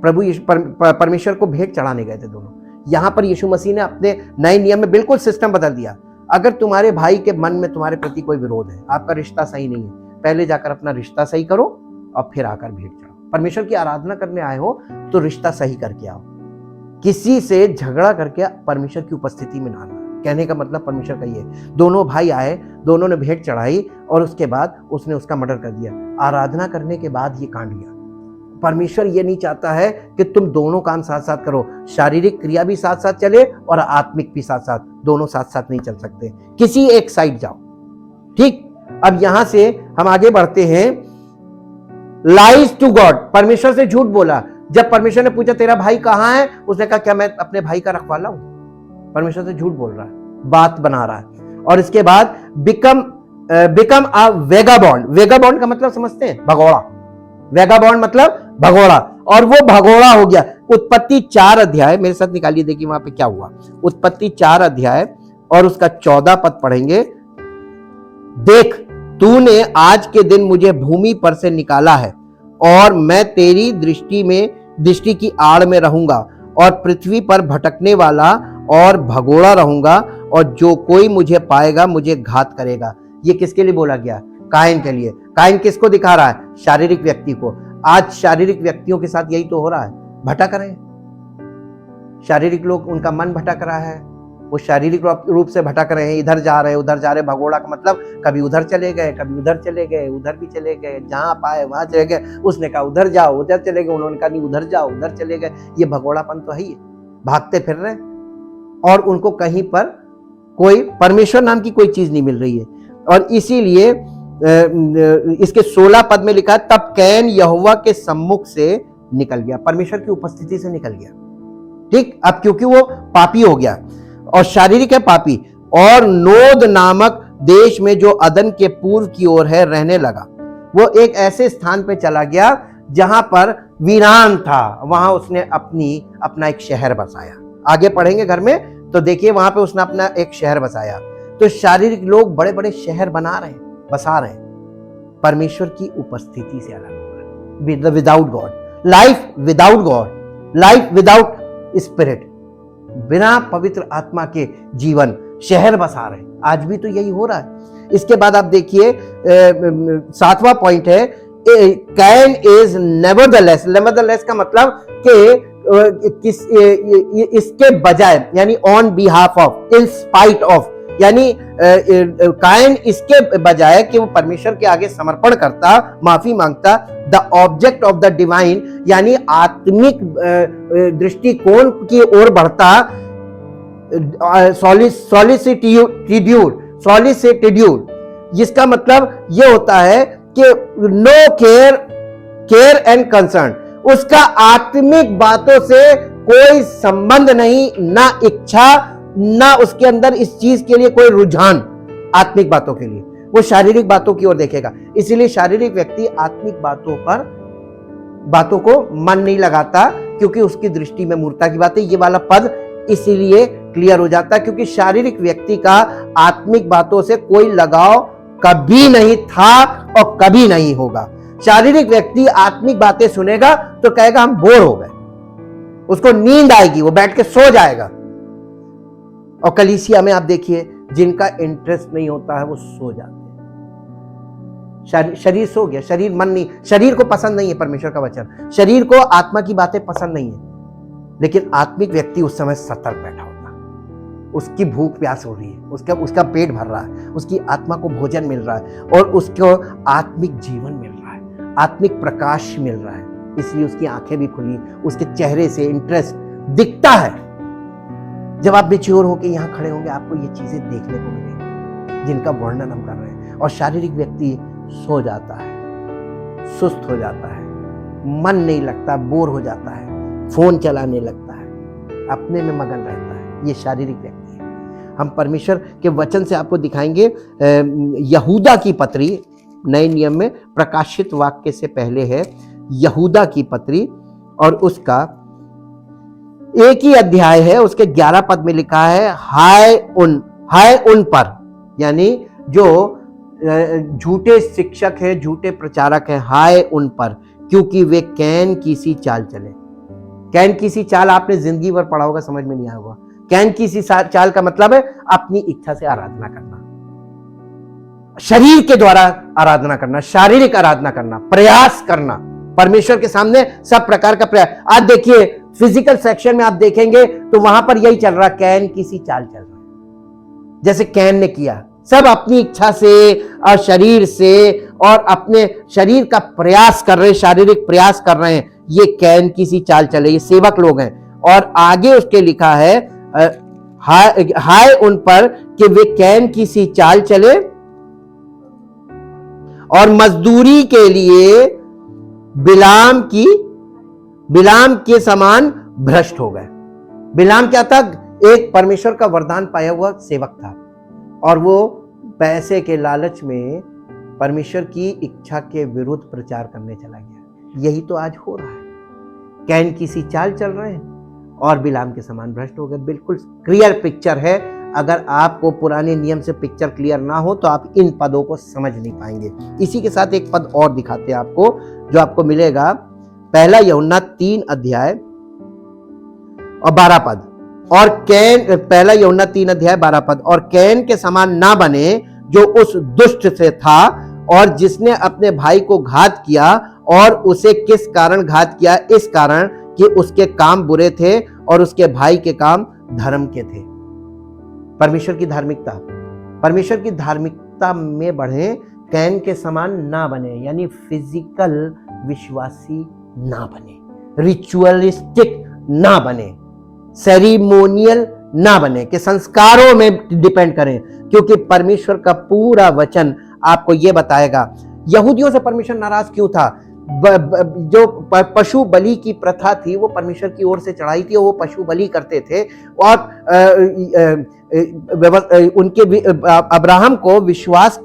प्रभु परमेश्वर को भेंट चढ़ाने गए थे दोनों। यहां पर यीशु मसीह ने अपने नए नियम में बिल्कुल सिस्टम बदल दिया। अगर तुम्हारे भाई के मन में तुम्हारे प्रति कोई विरोध है, आपका रिश्ता सही नहीं है, पहले जाकर अपना रिश्ता सही करो और फिर आकर भेंट चढ़ाओ। परमेश्वर की आराधना करने आए हो तो रिश्ता सही करके आओ। किसी से झगड़ा करके परमेश्वर की उपस्थिति में ना आना। कहने का मतलब परमेश्वर का ये, दोनों भाई आए, दोनों ने भेंट चढ़ाई और उसके बाद उसने उसका मर्डर कर दिया। आराधना करने के बाद ये कांड किया। परमेश्वर ये नहीं चाहता है कि तुम दोनों काम साथ साथ करो, शारीरिक क्रिया भी साथ साथ चले और आत्मिक भी साथ साथ, दोनों साथ साथ नहीं चल सकते, किसी एक साइड जाओ। ठीक, अब यहां से हम आगे बढ़ते हैं। लाइज टू गॉड, परमेश्वर से झूठ बोला। जब परमेश्वर ने पूछा तेरा भाई कहां है, उसने कहा क्या मैं अपने भाई का रखवाला हूं? परमेश्वर से झूठ बोल रहा है, बात बना रहा है। और इसके बाद become become a vagabond. Vagabond का मतलब समझते हैं? भगोड़ा। वेगाबॉन्ड मतलब भगोड़ा, और वो भगोड़ा हो गया। उत्पत्ति 4 अध्याय मेरे साथ निकालिए, देखिए वहां पे क्या हुआ। उत्पत्ति 4 अध्याय और उसका 14 पद पढ़ेंगे। देख, तूने आज के दिन मुझे भूमि पर से निकाला है, और मैं तेरी दृष्टि की आड़ में रहूंगा, और पृथ्वी पर भटकने वाला और भगोड़ा रहूंगा, और जो कोई मुझे पाएगा मुझे घात करेगा। ये किसके लिए बोला गया? कायन के लिए। कायन किसको दिखा रहा है? शारीरिक व्यक्ति को। आज शारीरिक व्यक्तियों के साथ यही तो हो रहा है, भटक रहे हैं शारीरिक लोग, उनका मन भटक रहा है, वो शारीरिक रूप से भटक रहे हैं, इधर जा रहे हैं उधर जा रहे हैं। भगोड़ा का मतलब कभी उधर चले गए, कभी उधर चले गए, उधर भी चले गए, जहां पाए वहां चले गए। उसने कहा उधर जाओ, उधर चले गए, उन्होंने कहा नहीं उधर जाओ, उधर चले गए। ये भगोड़ापन तो है ही, भागते फिर रहे, और उनको कहीं पर कोई परमेश्वर नाम की कोई चीज नहीं मिल रही है। और इसीलिए इसके 16 पद में लिखा है, तब कैन यहोवा के सम्मुख से निकल गया, परमेश्वर की उपस्थिति से निकल गया। ठीक, अब क्योंकि वो पापी हो गया और शारीरिक है पापी, और नोद नामक देश में जो अदन के पूर्व की ओर है रहने लगा। वो एक ऐसे स्थान पे चला गया जहां पर वीरान था, वहां उसने अपना एक शहर बसाया। आगे पढ़ेंगे घर में तो देखिए वहां पे उसने अपना एक शहर बसाया। तो शारीरिक लोग बड़े बड़े शहर बना रहे हैं, बसा रहे हैं, परमेश्वर की उपस्थिति से अलग हो रहा है। Without God life, without God life, without spirit, बिना पवित्र आत्मा के जीवन, शहर बसा रहे हैं। आज भी तो यही हो रहा है। इसके बाद आप देखिए 7वां पॉइंट है, कैन इज नेवरदलेस। नेवरदलेस का मतलब कि इसके बजाय, यानी on behalf of, in spite of, यानी कायन इसके बजाय कि वो परमेश्वर के आगे समर्पण करता, माफी मांगता, the object of the divine, यानी आत्मिक दृष्टिकोण की ओर बढ़ता, सॉलिसिट्यूड, जिसका मतलब ये होता है कि नो केयर एंड कंसर्न, उसका आत्मिक बातों से कोई संबंध नहीं, ना इच्छा, ना उसके अंदर इस चीज के लिए कोई रुझान, आत्मिक बातों के लिए। वो शारीरिक बातों की ओर देखेगा। इसीलिए शारीरिक व्यक्ति आत्मिक बातों को मन नहीं लगाता, क्योंकि उसकी दृष्टि में मूर्खता की बात है। ये वाला पद इसीलिए क्लियर हो जाता है क्योंकि शारीरिक व्यक्ति का आत्मिक बातों से कोई लगाव कभी नहीं था और कभी नहीं होगा। शारीरिक व्यक्ति आत्मिक बातें सुनेगा तो कहेगा हम बोर हो गए, उसको नींद आएगी, वो बैठ के सो जाएगा। और कलीसिया में आप देखिए जिनका इंटरेस्ट नहीं होता है वो सो जाते हैं। शरीर सो गया, शरीर मन नहीं, शरीर को पसंद नहीं है परमेश्वर का वचन, शरीर को आत्मा की बातें पसंद नहीं है। लेकिन आत्मिक व्यक्ति उस समय सतर्क बैठा होता है, उसकी भूख प्यास हो रही है, उसका पेट भर रहा है, उसकी आत्मा को भोजन मिल रहा है और उसको आत्मिक जीवन मिल रहा है, आत्मिक प्रकाश मिल रहा है। इसलिए उसकी आंखें भी खुली, उसके चेहरे से इंटरेस्ट दिखता है। जब आप बेच्योर होकर यहाँ खड़े होंगे आपको ये चीजें देखने को मिलेंगी जिनका वर्णन हम कर रहे हैं। और शारीरिक व्यक्ति सो जाता है, सुस्त हो जाता है, मन नहीं लगता, बोर हो जाता है, फोन चलाने लगता है, अपने में मगन रहता है। ये शारीरिक व्यक्ति है। हम परमेश्वर के वचन से आपको दिखाएंगे। यहूदा की पत्री, नए नियम में प्रकाशित वाक्य से पहले है यहूदा की पत्री, और उसका एक ही अध्याय है, उसके 11 पद में लिखा है, हाय उन पर, यानी जो झूठे शिक्षक है, झूठे प्रचारक है, हाय उन पर, क्योंकि वे कैन की सी चाल चले। कैन की सी चाल आपने जिंदगी भर पढ़ा होगा, समझ में नहीं आया होगा। कैन की सी चाल का मतलब है अपनी इच्छा से आराधना करना, शरीर के द्वारा आराधना करना, शारीरिक आराधना करना, प्रयास करना, परमेश्वर के सामने सब प्रकार का प्रयास। आज देखिए फिजिकल सेक्शन में आप देखेंगे तो वहां पर यही चल रहा, कैन की सी चाल चल रहा है, जैसे कैन ने किया। सब अपनी इच्छा से और शरीर से और अपने शरीर का प्रयास कर रहे हैं, शारीरिक प्रयास कर रहे हैं। ये कैन की सी चाल चले, ये सेवक लोग हैं। और आगे उसके लिखा है, हाय उन पर कि वे कैन की सी चाल चले और मजदूरी के लिए बिलाम के समान भ्रष्ट हो गए। बिलाम क्या था? एक परमेश्वर का वरदान पाया हुआ सेवक था और वो पैसे के लालच में परमेश्वर की इच्छा के विरुद्ध प्रचार करने चला गया। यही तो आज हो रहा है। कैन की सी चाल चल रहे हैं और बिलाम के समान भ्रष्ट हो गए। बिल्कुल क्लियर पिक्चर है। अगर आपको पुराने नियम से पिक्चर क्लियर ना हो तो आप इन पदों को समझ नहीं पाएंगे। इसी के साथ एक पद और दिखाते हैं आपको, जो आपको मिलेगा पहला यूहन्ना 3 अध्याय और 12 पद। और कैन, पहला यूहन्ना 3 अध्याय 12 पद, और कैन के समान ना बने जो उस दुष्ट से था और जिसने अपने भाई को घात किया। और उसे किस कारण घात किया? इस कारण कि उसके काम बुरे थे और उसके भाई के काम धर्म के थे। परमेश्वर की धार्मिकता, परमेश्वर की धार्मिकता में बढ़े, कैन के समान ना बने, यानी फिजिकल विश्वासी ना बने, रिचुअलिस्टिक ना बने, सेरिमोनियल ना बने, कि संस्कारों में डिपेंड करें। क्योंकि परमेश्वर का पूरा वचन आपको यह बताएगा। यहूदियों से परमेश्वर नाराज क्यों था? जो पशु बलि की प्रथा थी वो परमेश्वर की ओर से चढ़ाई थी और वो पशु बलि करते थे। और उनके अब्राहम को विश्वास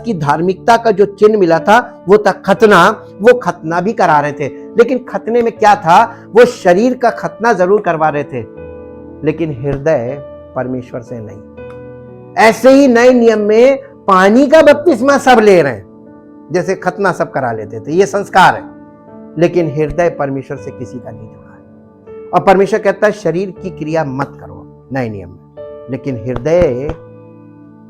की धार्मिकता का जो चिन्ह मिला था वो था खतना। वो खतना भी करा रहे थे, लेकिन खतने में क्या था? वो शरीर का खतना जरूर करवा रहे थे, लेकिन हृदय परमेश्वर से नहीं। ऐसे ही नए नियम में पानी का बपतिस्मा सब ले रहे हैं, जैसे खतना सब करा लेते थे, ये संस्कार है, लेकिन हृदय परमेश्वर से किसी का नहीं जुड़ा है। और परमेश्वर कहता है शरीर की क्रिया मत करो नए नियम में, लेकिन हृदय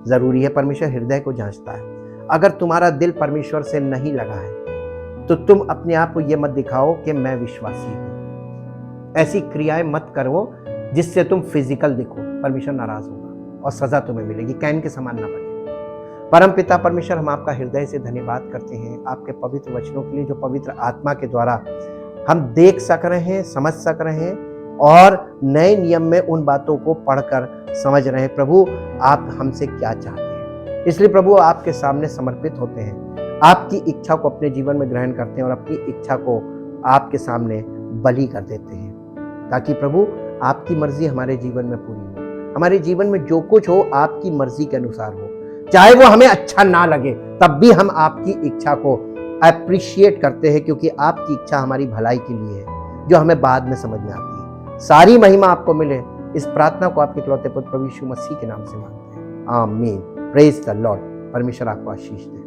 जरूरी है। परमेश्वर हृदय को जांचता है। अगर तुम्हारा दिल परमेश्वर से नहीं लगा है तो तुम अपने आप को यह मत दिखाओ कि मैं विश्वासी हूं। ऐसी क्रियाएं मत करो जिससे तुम फिजिकल दिखो, परमेश्वर नाराज होगा और सजा तुम्हें मिलेगी। कैन के समान ना बने। परम पिता परमेश्वर, हम आपका हृदय से धन्यवाद करते हैं आपके पवित्र वचनों के लिए, जो पवित्र आत्मा के द्वारा हम देख सक रहे हैं, समझ सक रहे हैं और नए नियम में उन बातों को पढ़कर समझ रहे हैं। प्रभु, आप हमसे क्या चाहते हैं, इसलिए प्रभु आपके सामने समर्पित होते हैं, आपकी इच्छा को अपने जीवन में ग्रहण करते हैं और अपनी इच्छा को आपके सामने बलि कर देते हैं, ताकि प्रभु आपकी मर्जी हमारे जीवन में पूरी हो। हमारे जीवन में जो कुछ हो आपकी मर्जी के अनुसार हो, चाहे वो हमें अच्छा ना लगे, तब भी हम आपकी इच्छा को अप्रिशिएट करते हैं, क्योंकि आपकी इच्छा हमारी भलाई के लिए है, जो हमें बाद में समझ में आती है। सारी महिमा आपको मिले, इस प्रार्थना को आपके इकलौते पुत्र प्रभु यीशु मसीह के नाम से मांगते हैं, आमीन। Praise the Lord. परमेश्वर आपको आशीष दे।